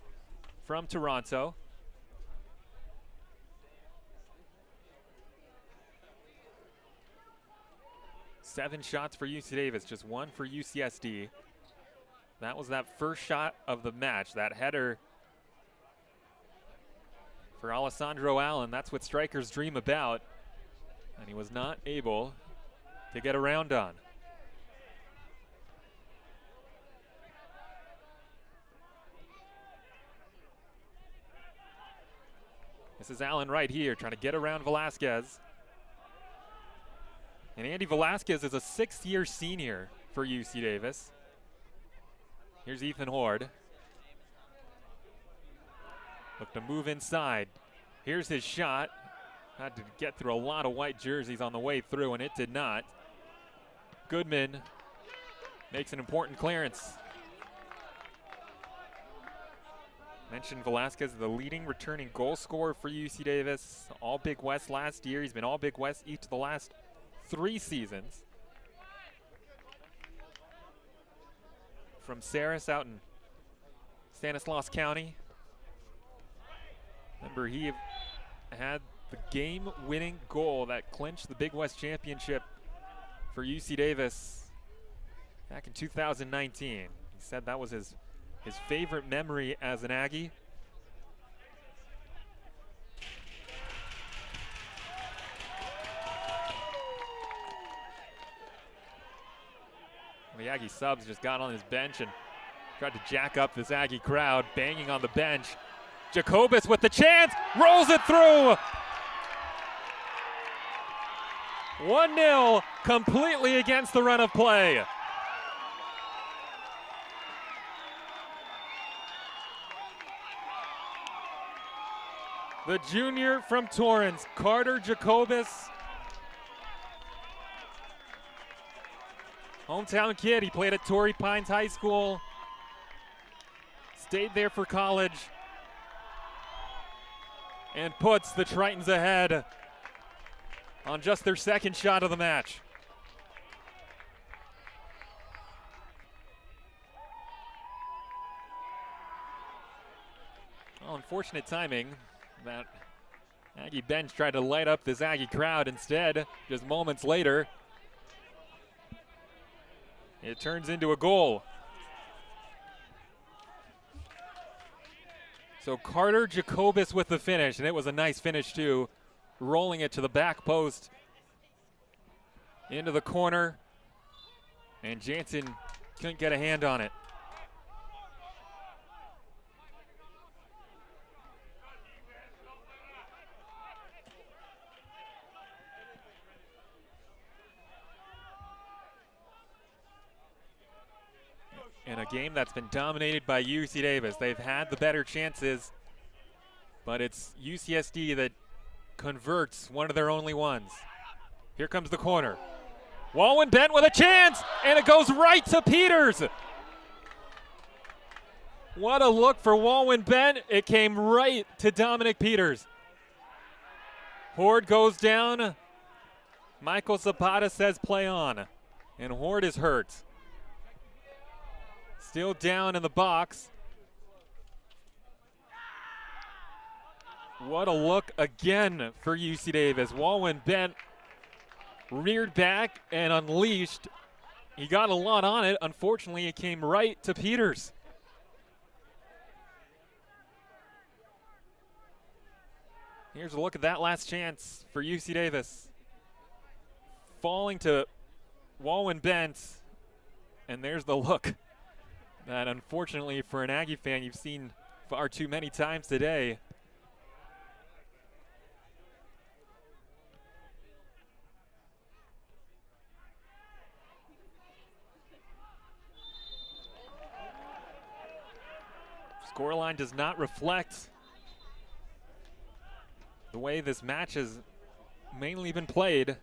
from Toronto. Seven shots for UC Davis, just one for UCSD. That was that first shot of the match, that header for Alessandro Allen. That's what strikers dream about, and he was not able to get around on. This is Allen right here, trying to get around Velasquez. And Andy Velasquez is a sixth-year senior for UC Davis. Here's Ethan Horde. Look to move inside. Here's his shot. Had to get through a lot of white jerseys on the way through, and it did not. Goodman makes an important clearance. Mentioned Velasquez, the leading returning goal scorer for UC Davis. All Big West last year. He's been All Big West each of the last 3 seasons. From Saris out in Stanislaus County. Remember, he had the game-winning goal that clinched the Big West Championship for UC Davis back in 2019. He said that was his favorite memory as an Aggie. The Aggie subs just got on his bench and tried to jack up this Aggie crowd, banging on the bench. Jacobus with the chance, rolls it through. 1-0, completely against the run of play. The junior from Torrance, Carter Jacobus. Hometown kid, he played at Torrey Pines High School. Stayed there for college. And puts the Tritons ahead on just their second shot of the match. Well, unfortunate timing. That Aggie bench tried to light up this Aggie crowd. Instead, just moments later, it turns into a goal. So Carter Jacobus with the finish, and it was a nice finish too. Rolling it to the back post, into the corner, and Jansen couldn't get a hand on it. In a game that's been dominated by UC Davis. They've had the better chances, but it's UCSD that converts one of their only ones. Here comes the corner. Walwyn Bent with a chance, and it goes right to Peters. What a look for Walwyn Bent. It came right to Dominic Peters. Horde goes down. Michael Zapata says play on, and Horde is hurt. Still down in the box. What a look again for UC Davis. Walwyn Bent reared back and unleashed. He got a lot on it. Unfortunately, it came right to Peters. Here's a look at that last chance for UC Davis. Falling to Walwyn Bent, and there's the look that unfortunately for an Aggie fan you've seen far too many times today. Scoreline does not reflect the way this match has mainly been played,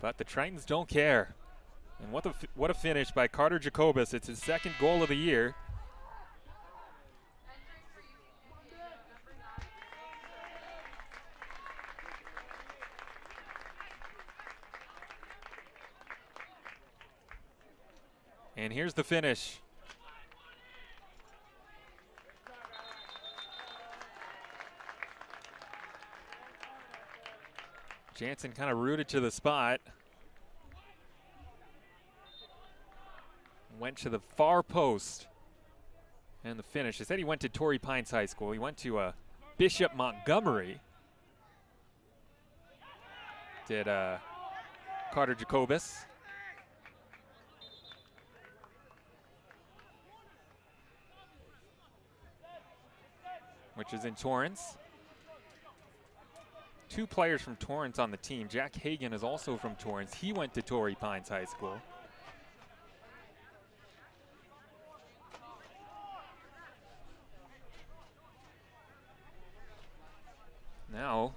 but the Tritons don't care. And what a finish by Carter Jacobus. It's his second goal of the year. And here's the finish. Jansen kind of rooted to the spot. Went to the far post, and the finish. They said he went to Torrey Pines High School. He went to Bishop Montgomery. Did Carter Jacobus. Which is in Torrance. 2 players from Torrance on the team. Jack Hagan is also from Torrance. He went to Torrey Pines High School. Now,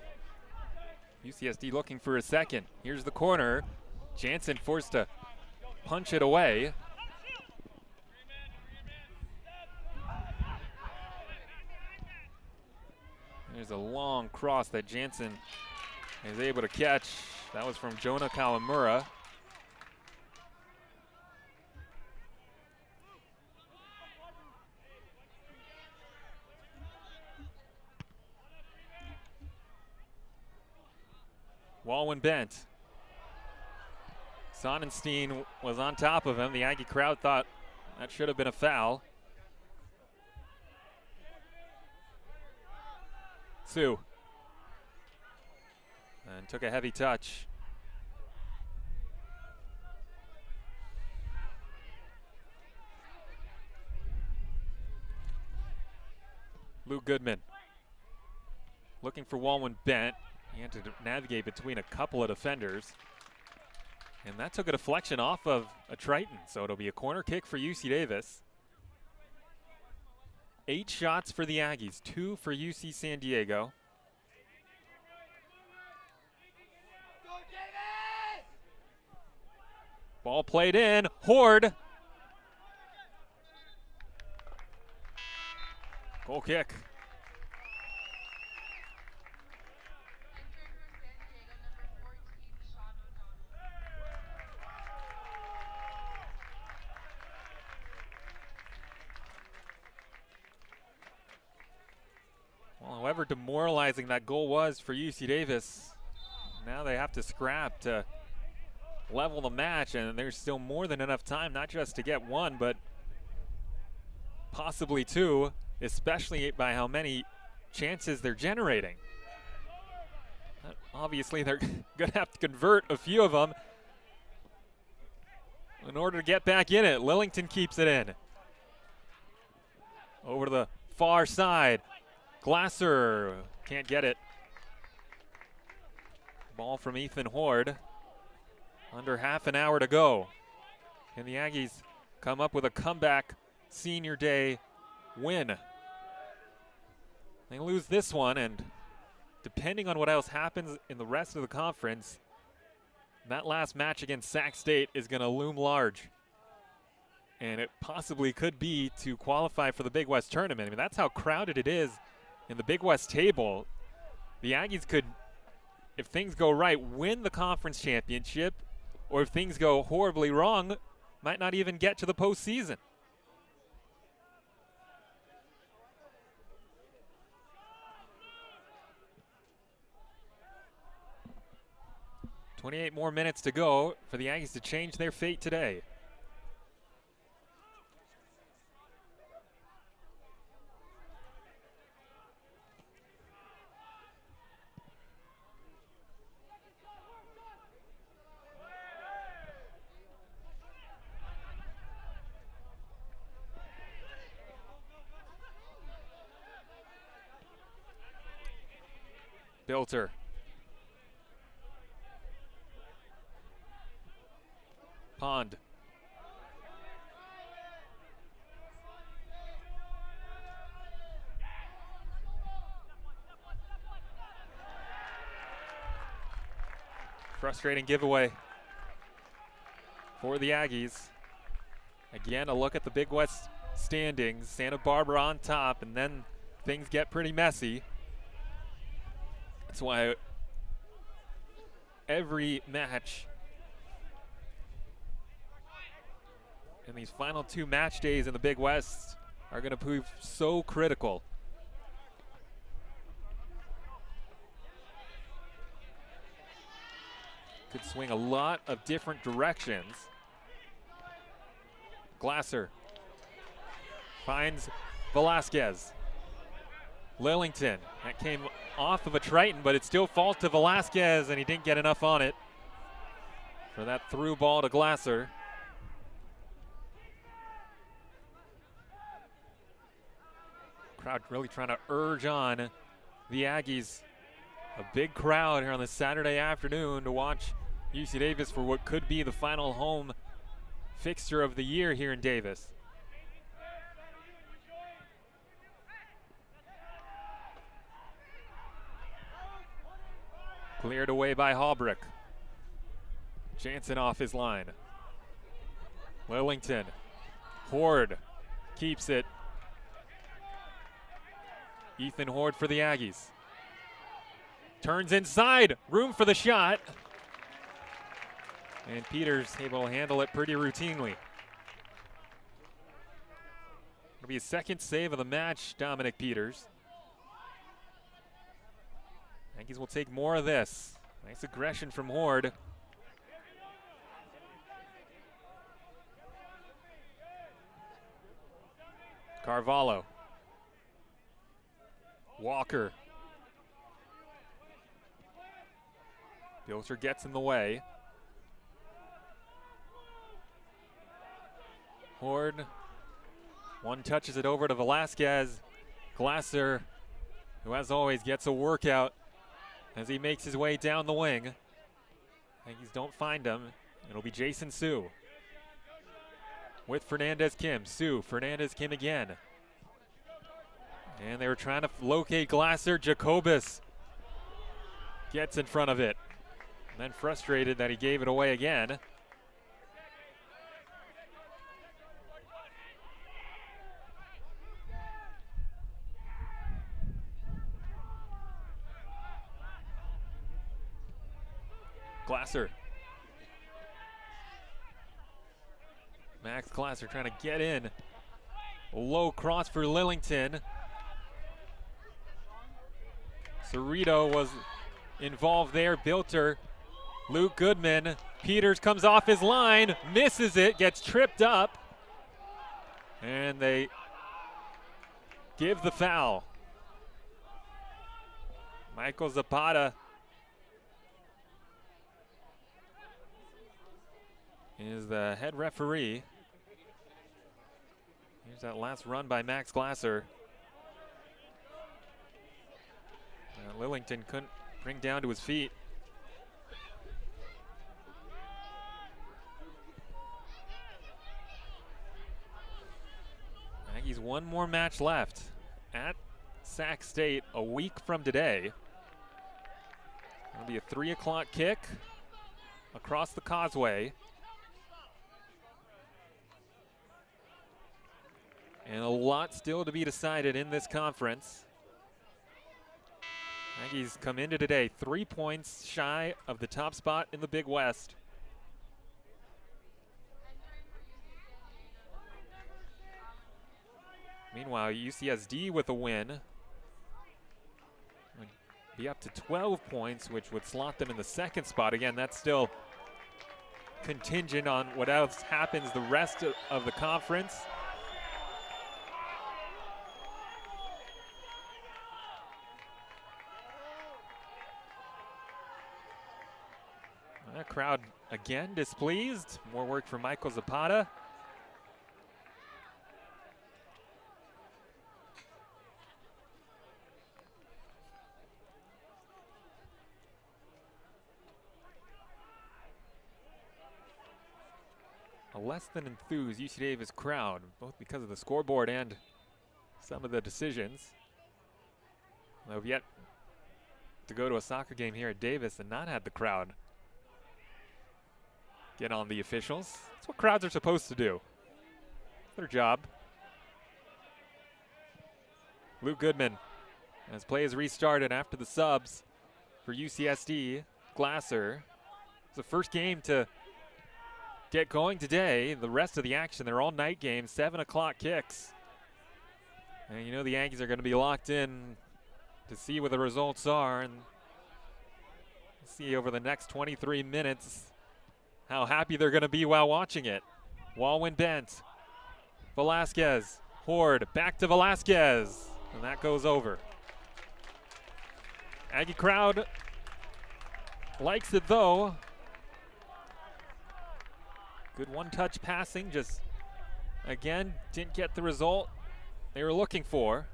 UCSD looking for a second. Here's the corner. Jansen forced to punch it away. There's a long cross that Jansen is able to catch. That was from Jonah Kawamura. Walwyn Bent Sonnenstein was on top of him. The Aggie crowd thought that should have been a foul. Sue. And took a heavy touch. Luke Goodman looking for Walwyn Bent. He had to navigate between a couple of defenders. And that took a deflection off of a Triton. So it'll be a corner kick for UC Davis. 8 shots for the Aggies, 2 for UC San Diego. Ball played in, Horde. Goal kick. Well, however demoralizing that goal was for UC Davis, now they have to scrap to level the match, and there's still more than enough time, not just to get 1, but possibly 2, especially by how many chances they're generating. Obviously, they're going to have to convert a few of them in order to get back in it. Lillington keeps it in. Over to the far side. Glasser can't get it. Ball from Ethan Horde. Under half an hour to go. Can the Aggies come up with a comeback senior day win? They lose this one, and depending on what else happens in the rest of the conference, that last match against Sac State is going to loom large. And it possibly could be to qualify for the Big West tournament. I mean, that's how crowded it is in the Big West table. The Aggies could, if things go right, win the conference championship, or if things go horribly wrong, might not even get to the postseason. "28 more minutes to go for the Aggies to change their fate today. Bilter. Pond. Frustrating giveaway for the Aggies. Again, a look at the Big West standings. Santa Barbara on top, and then things get pretty messy. That's why every match in these final 2 match days in the Big West are going to prove so critical. Could swing a lot of different directions. Glasser finds Velasquez. Lillington, that came off of a Triton, but it still falls to Velasquez, and he didn't get enough on it for that through ball to Glasser. Crowd really trying to urge on the Aggies. A big crowd here on this Saturday afternoon to watch UC Davis for what could be the final home fixture of the year here in Davis. Cleared away by Halbrick. Jansen off his line. Lillington. Horde keeps it. Ethan Horde for the Aggies. Turns inside. Room for the shot. And Peters able to handle it pretty routinely. It'll be his second save of the match, Dominic Peters. Aggies will take more of this. Nice aggression from Horde. Carvalho. Walker. Bilter gets in the way. Horde. One touches it over to Velasquez. Glasser, who as always gets a workout as he makes his way down the wing. Aggies don't find him. It'll be Jason Sue with Fernandez Kim. Sue, Fernandez Kim again. And they were trying to locate Glasser. Jacobus gets in front of it. And then frustrated that he gave it away again. Glasser. Max Glasser trying to get in. A low cross for Lillington. Cerrito was involved there. Bilter. Luke Goodman. Peters comes off his line, misses it, gets tripped up. And they give the foul. Michael Zapata is the head referee. Here's that last run by Max Glasser. Lillington couldn't bring down to his feet. Aggies one more match left at Sac State a week from today. It'll be a 3 o'clock kick across the causeway. And a lot still to be decided in this conference. Aggies come into today 3 points shy of the top spot in the Big West. Meanwhile, UCSD with a win would be up to 12 points, which would slot them in the second spot. Again, that's still contingent on what else happens the rest of the conference. That crowd again displeased. More work for Michael Zapata. A less than enthused UC Davis crowd, both because of the scoreboard and some of the decisions. They've yet to go to a soccer game here at Davis and not had the crowd get on the officials. That's what crowds are supposed to do. Their job. Luke Goodman, as play is restarted after the subs for UCSD. Glasser. It's the first game to get going today. The rest of the action, they're all night games, 7 o'clock kicks. And you know the Aggies are going to be locked in to see what the results are and see over the next 23 minutes how happy they're going to be while watching it. Walwyn bent. Velasquez. Horde back to Velasquez. And that goes over. Aggie crowd likes it though. Good one-touch passing, just again didn't get the result they were looking for.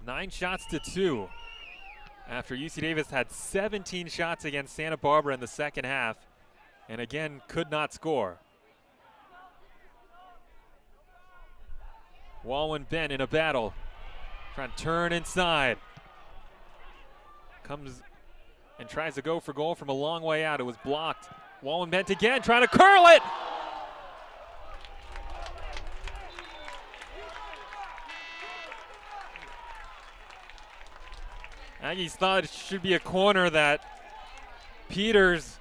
Nine shots to 2 after UC Davis had 17 shots against Santa Barbara in the second half and again could not score. Walwyn Bent in a battle, trying to turn inside. Comes and tries to go for goal from a long way out. It was blocked. Walwyn Bent again, trying to curl it. Aggies thought it should be a corner that Peters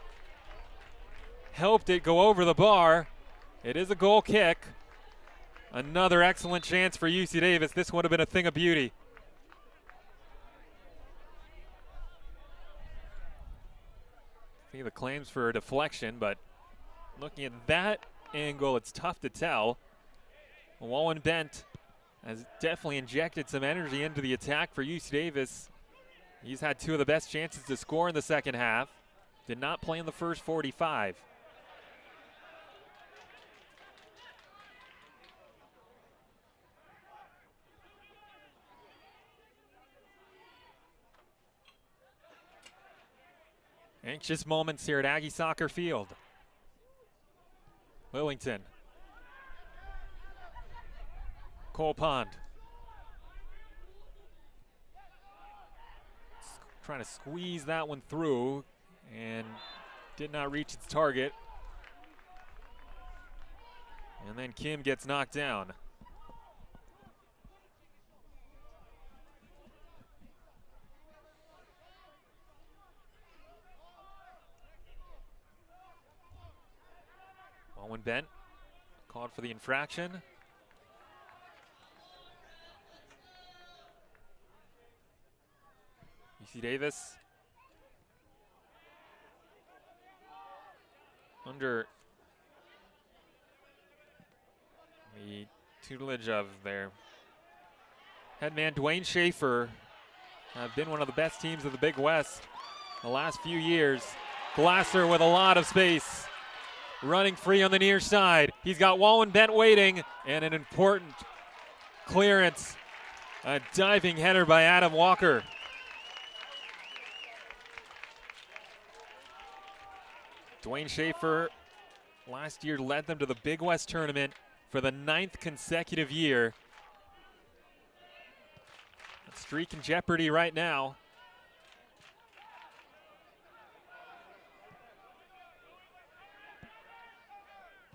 helped it go over the bar. It is a goal kick. Another excellent chance for UC Davis. This would have been a thing of beauty. See the claims for a deflection, but looking at that angle, it's tough to tell. Walwyn Bent has definitely injected some energy into the attack for UC Davis. He's had two of the best chances to score in the second half. Did not play in the first 45. Anxious moments here at Aggie Soccer Field. Lillington. Cole Pond. Trying to squeeze that one through and did not reach its target. And then Kim gets knocked down. Walwyn Bent called for the infraction. UC Davis under the tutelage of their head man Dwayne Schaefer, have been one of the best teams of the Big West the last few years. Glasser with a lot of space, running free on the near side. He's got Walwyn Bent waiting, and an important clearance. A diving header by Adam Walker. Dwayne Schaefer last year led them to the Big West tournament for the 9th consecutive year. That streak in jeopardy right now.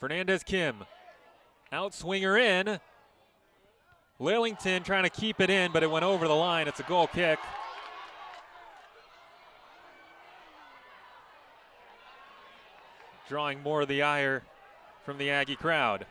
Fernandez Kim, outswinger in. Lillington trying to keep it in, but it went over the line. It's a goal kick. Drawing more of the ire from the Aggie crowd.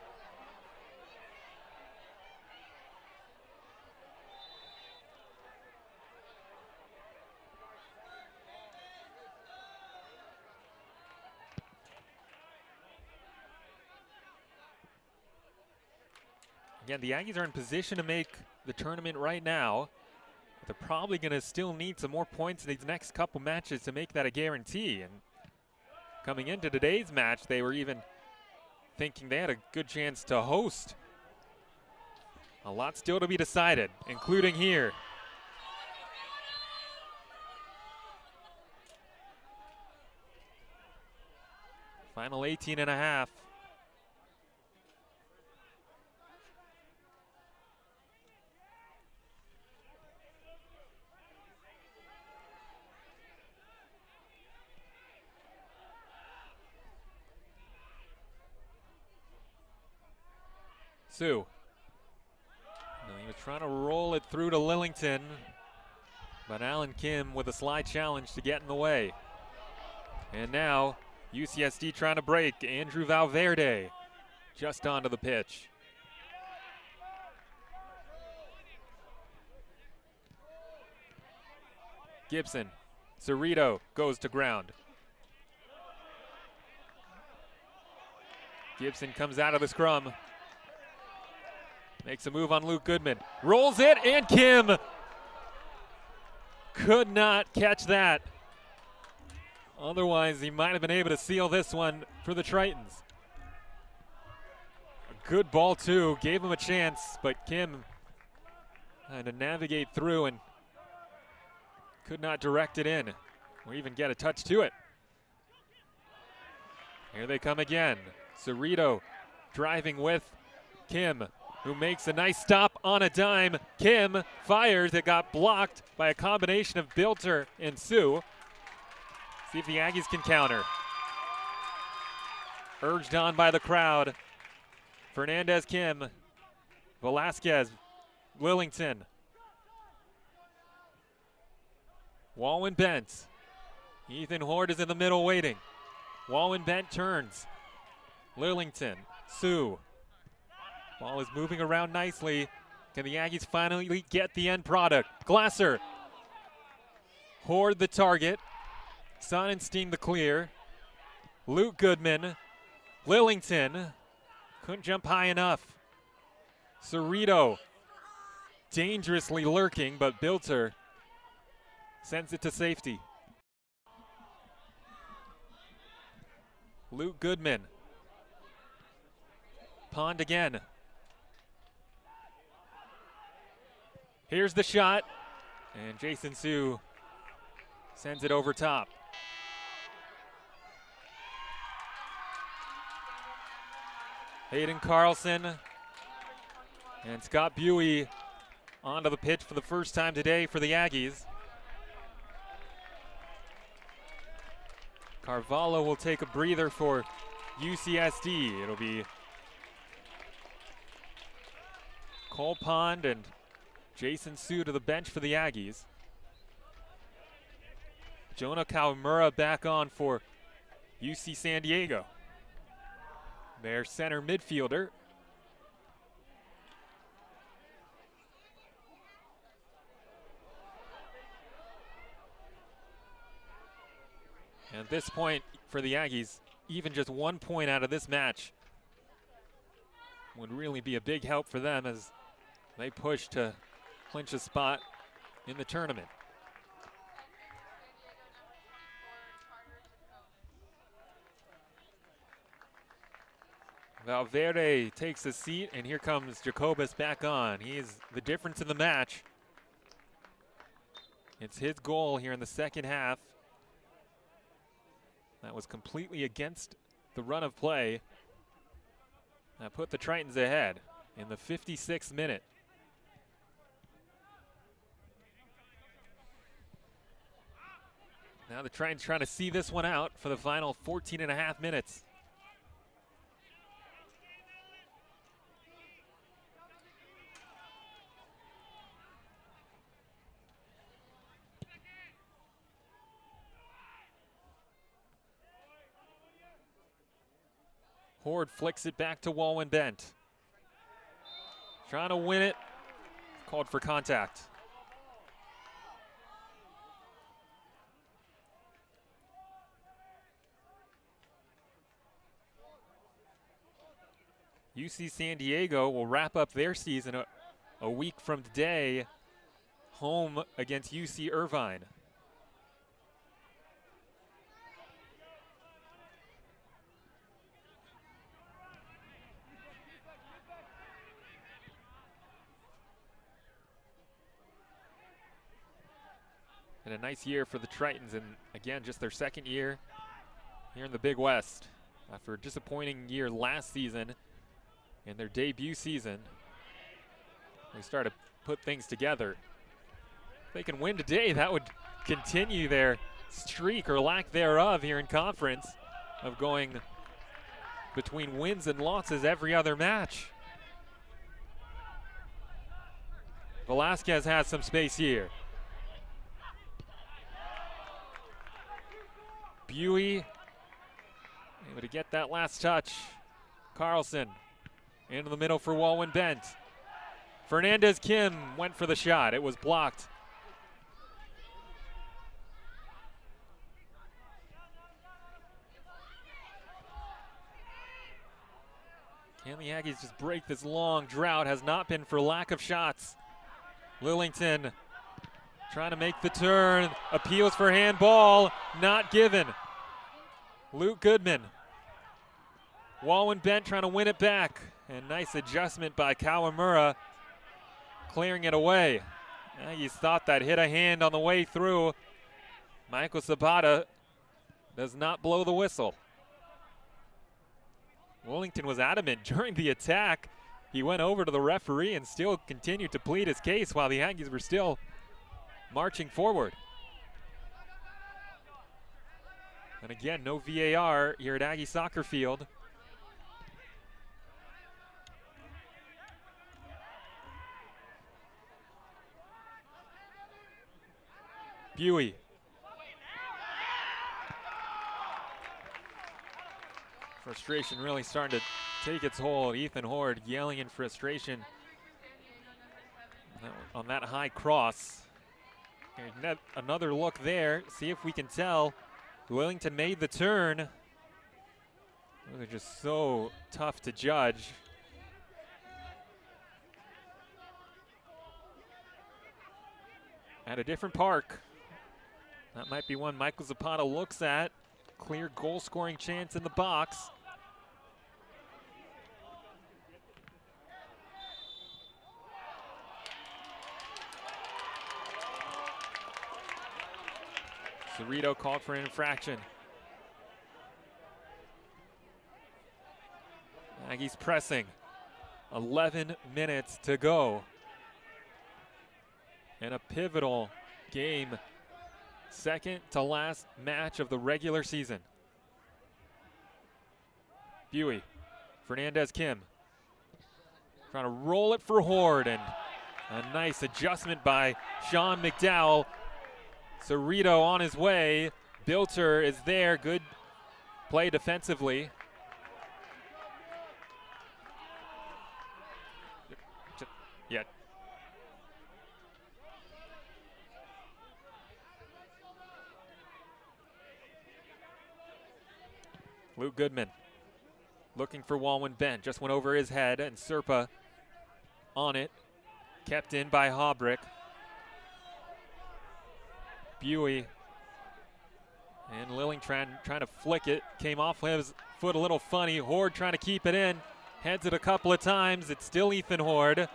Again, the Aggies are in position to make the tournament right now. But they're probably going to still need some more points in these next couple matches to make that a guarantee. And coming into today's match, they were even thinking they had a good chance to host. A lot still to be decided, including here. Final 18 and a half. Sue. He was trying to roll it through to Lillington, but Alan Kim with a slide challenge to get in the way. And now UCSD trying to break. Andrew Valverde just onto the pitch. Gibson. Cerrito goes to ground. Gibson comes out of the scrum. Makes a move on Luke Goodman. Rolls it, and Kim could not catch that. Otherwise, he might have been able to seal this one for the Tritons. A good ball, too. Gave him a chance, but Kim had to navigate through and could not direct it in or even get a touch to it. Here they come again. Cerrito driving with Kim, who makes a nice stop on a dime. Kim fires. It got blocked by a combination of Bilter and Sue. See if the Aggies can counter. Urged on by the crowd. Fernandez Kim. Velasquez. Lillington. Walwyn Bent. Ethan Horde is in the middle waiting. Walwyn Bent turns. Lillington. Sue. Ball is moving around nicely. Can the Aggies finally get the end product? Glasser. Horde the target. Sonnenstein the clear. Luke Goodman, Lillington, couldn't jump high enough. Cerrito, dangerously lurking, but Bilter sends it to safety. Luke Goodman, Pond again. Here's the shot, and Jason Sue sends it over top. Hayden Carlson and Scott Buey onto the pitch for the first time today for the Aggies. Carvalho will take a breather for UCSD. It'll be Cole Pond and Jason Sue to the bench for the Aggies. Jonah Kawamura back on for UC San Diego. Their center midfielder. And at this point for the Aggies, even just 1 point out of this match would really be a big help for them as they push to clinch a spot in the tournament. Valverde takes a seat, and here comes Jacobus back on. He is the difference in the match. It's his goal here in the second half. That was completely against the run of play. That put the Tritons ahead in the 56th minute. Now the Tritons trying to see this one out for the final 14.5 minutes. Horde flicks it back to Walwyn Bent. Trying to win it. Called for contact. UC San Diego will wrap up their season a week from today, home against UC Irvine. And a nice year for the Tritons, and again, just their second year here in the Big West. After a disappointing year last season, in their debut season, they started to put things together. If they can win today, that would continue their streak or lack thereof here in conference of going between wins and losses every other match. Velasquez has some space here. Buey able to get that last touch. Carlson into the middle for Walwyn Bent. Fernandez Kim went for the shot. It was blocked. Can the Aggies just break this long drought? Has not been for lack of shots. Lillington trying to make the turn. Appeals for handball. Not given. Luke Goodman. Walwyn Bent trying to win it back. And nice adjustment by Kawamura, clearing it away. Aggies thought that hit a hand on the way through. Michael Sabata does not blow the whistle. Wellington was adamant during the attack. He went over to the referee and still continued to plead his case while the Aggies were still marching forward. And again, no VAR here at Aggie Soccer Field. Buey. Frustration really starting to take its hold. Ethan Horde yelling in frustration on that high cross. Another look there. See if we can tell. Wellington made the turn. Those are just so tough to judge. At a different park. That might be one Michael Zapata looks at. Clear goal scoring chance in the box. Cerrito called for an infraction. Aggies pressing. 11 minutes to go. In a pivotal game. Second to last match of the regular season. Buey, Fernandez Kim. Trying to roll it for Horde, and a nice adjustment by Sean McDowell. Cerrito on his way. Bilter is there. Good play defensively. Yeah. Luke Goodman looking for Walwyn Bent. Just went over his head, and Serpa on it. Kept in by Haubrich. Buey and Lillington trying to flick it. Came off his foot a little funny. Horde trying to keep it in. Heads it a couple of times. It's still Ethan Horde.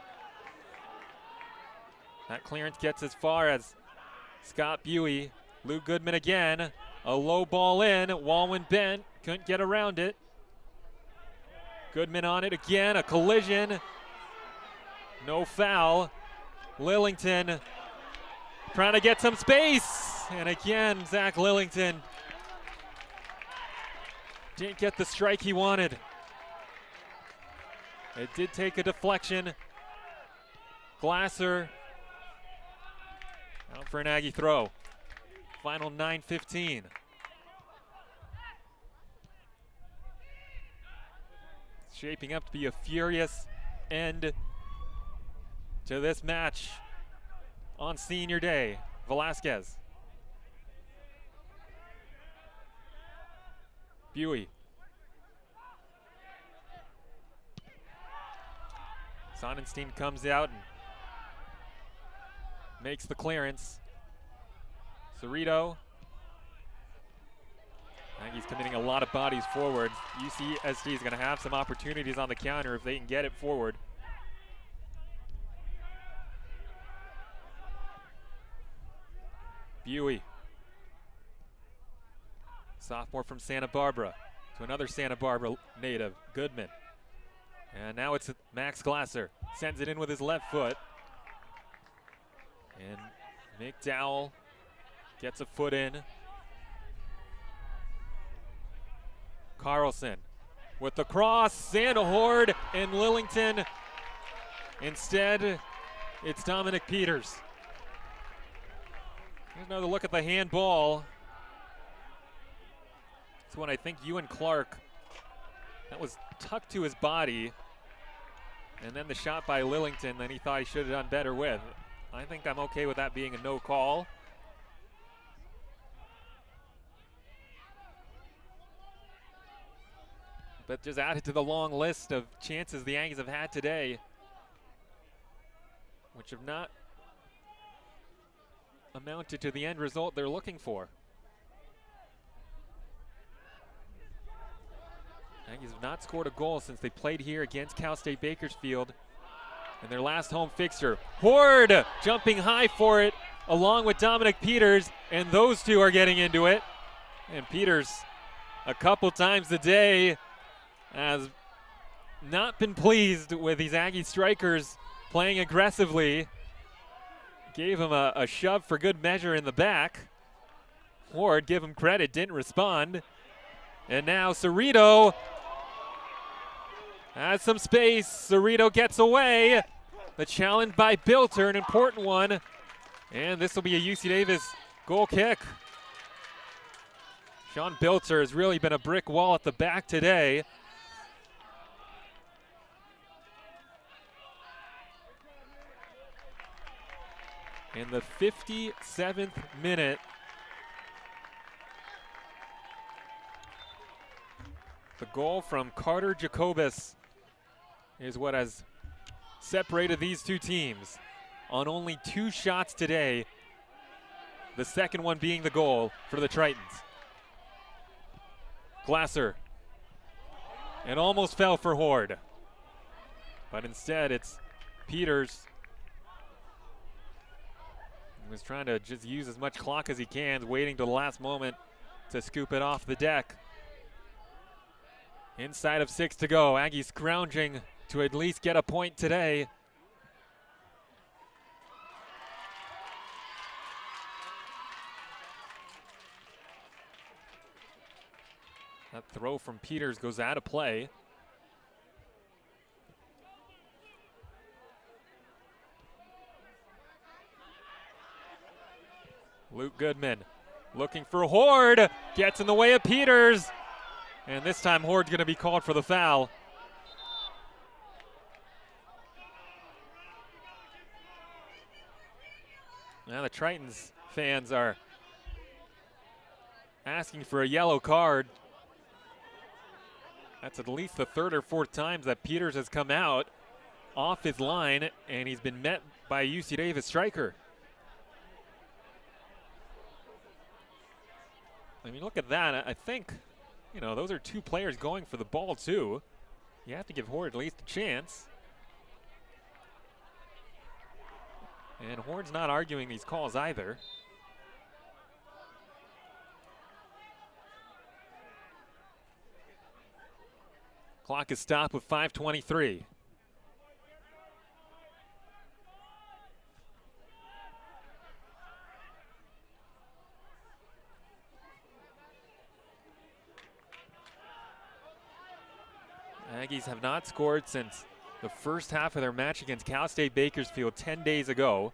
That clearance gets as far as Scott Buey. Luke Goodman again. A low ball in. Walwyn Bent couldn't get around it. Goodman on it again. A collision. No foul. Lillington trying to get some space. And again, Zach Lillington didn't get the strike he wanted. It did take a deflection. Glasser out for an Aggie throw. Final 9:15. Shaping up to be a furious end to this match on senior day. Velasquez. Buey. Sonnenstein comes out and makes the clearance. Cerrito. He's committing a lot of bodies forward. UCSD is going to have some opportunities on the counter if they can get it forward. Buey. Sophomore from Santa Barbara to another Santa Barbara native, Goodman. And now it's Max Glasser. Sends it in with his left foot. And McDowell gets a foot in. Carlson with the cross, and Horde and Lillington. Instead, it's Dominic Peters. Here's another look at the handball. It's when I think Ewan Clark, that was tucked to his body. And then the shot by Lillington that he thought he should have done better with. I think I'm okay with that being a no call. But just added to the long list of chances the Aggies have had today, which have not amounted to the end result they're looking for. Aggies have not scored a goal since they played here against Cal State Bakersfield in their last home fixture. Horde jumping high for it along with Dominic Peters, and those two are getting into it. And Peters a couple times a day has not been pleased with these Aggie strikers playing aggressively. Gave him a shove for good measure in the back. Horde, give him credit, didn't respond. And now Cerrito has some space. Cerrito gets away. The challenge by Bilter, an important one. And this will be a UC Davis goal kick. Sean Bilter has really been a brick wall at the back today. In the 57th minute, The goal from Carter Jacobus is what has separated these two teams. On only 2 shots today, the second one being the goal for the Tritons. Glasser. It almost fell for Horde, but instead it's Peters. He was trying to just use as much clock as he can, waiting to the last moment to scoop it off the deck. Inside of 6 to go. Aggies scrounging to at least get a point today. That throw from Peters goes out of play. Luke Goodman looking for Horde, gets in the way of Peters, and this time Horde's going to be called for the foul. Now the Tritons fans are asking for a yellow card. That's at least the 3rd or 4th times that Peters has come out off his line, and he's been met by a UC Davis striker. I mean, look at that. I think, you know, those are 2 players going for the ball too. You have to give Horde at least a chance. And Horde's not arguing these calls either. Clock is stopped with 5:23. Aggies have not scored since the first half of their match against Cal State Bakersfield 10 days ago.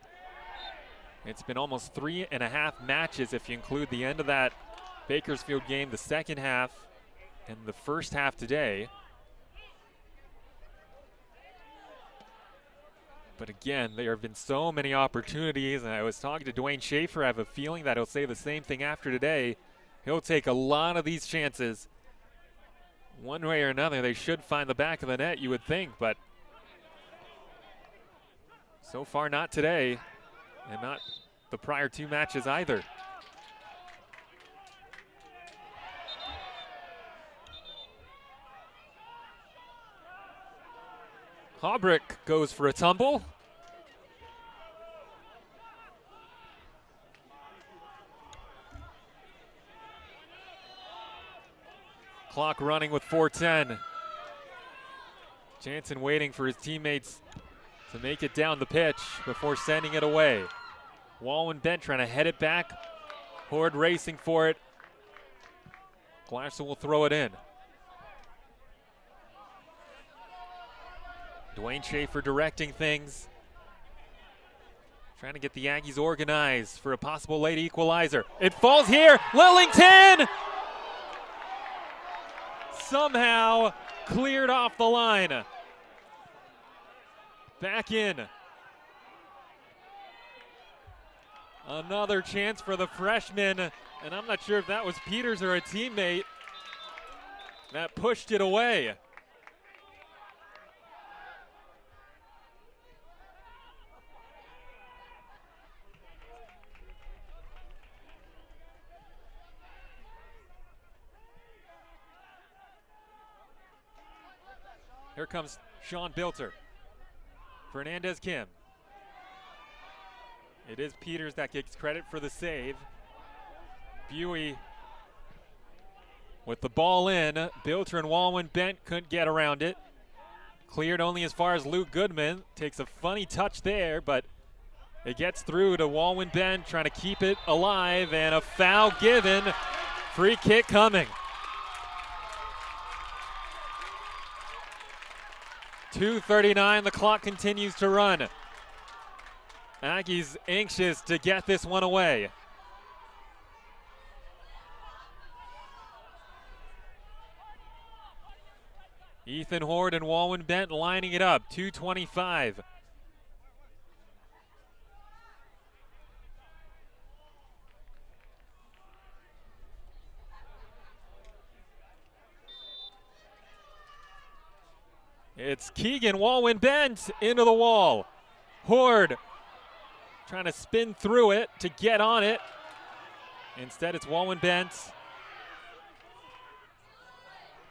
It's been almost 3.5 matches if you include the end of that Bakersfield game, the second half, and the first half today. But again, there have been so many opportunities, and I was talking to Dwayne Schaefer. I have a feeling that he'll say the same thing after today. He'll take a lot of these chances. One way or another, they should find the back of the net, you would think, but so far not today, and not the prior 2 matches either. Haubrick goes for a tumble. Clock running with 4:10. Jansen waiting for his teammates to make it down the pitch before sending it away. Walwyn Bent trying to head it back. Horde racing for it. Glasser will throw it in. Dwayne Schaefer directing things. Trying to get the Aggies organized for a possible late equalizer. It falls here. Lillington! Somehow cleared off the line. Back in. Another chance for the freshman, and I'm not sure if that was Peters or a teammate that pushed it away. Here comes Sean Bilter. Fernandez Kim. It is Peters that gets credit for the save. Buey with the ball in. Bilter and Walwyn Bent couldn't get around it. Cleared only as far as Luke Goodman. Takes a funny touch there, but it gets through to Walwyn Bent, trying to keep it alive, and a foul given. Free kick coming. 2:39, the clock continues to run. Aggies anxious to get this one away. Ethan Horde and Walwyn Bent lining it up, 2:25. It's Keegan Walwyn bent into the wall. Horde trying to spin through it to get on it. Instead, it's Walwyn bent.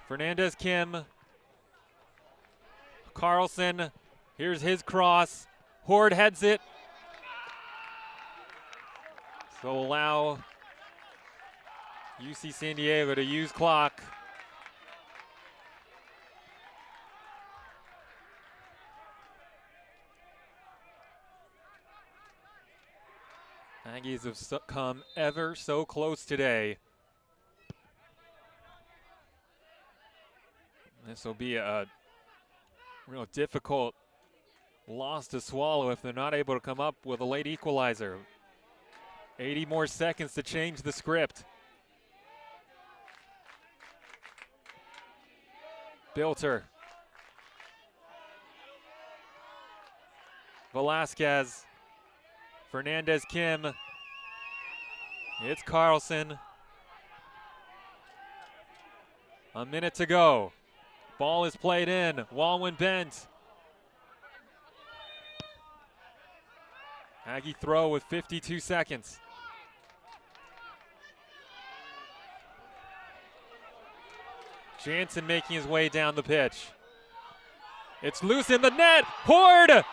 Fernandez Kim. Carlson, here's his cross. Horde heads it. So allow UC San Diego to use clock. Aggies have come ever so close today. This will be a real difficult loss to swallow if they're not able to come up with a late equalizer. 80 more seconds to change the script. Bilter. Velasquez. Fernandez Kim. It's Carlson. A minute to go. Ball is played in. Walwyn bent. Aggie throw with 52 seconds. Jansen making his way down the pitch. It's loose in the net. Horde!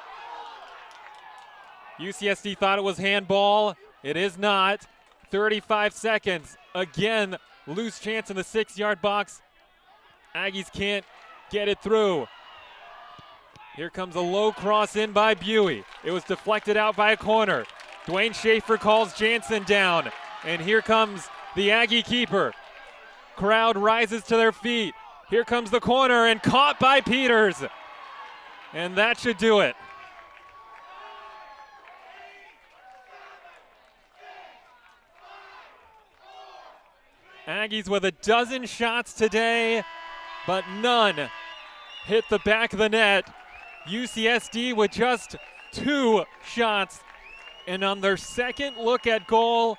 UCSD thought it was handball. It is not. 35 seconds. Again, loose chance in the 6-yard box. Aggies can't get it through. Here comes a low cross in by Buey. It was deflected out by a corner. Dwayne Schaefer calls Jansen down. And here comes the Aggie keeper. Crowd rises to their feet. Here comes the corner and caught by Peters. And that should do it. Aggies with a dozen shots today, but none hit the back of the net. UCSD with just 2 shots. And on their second look at goal,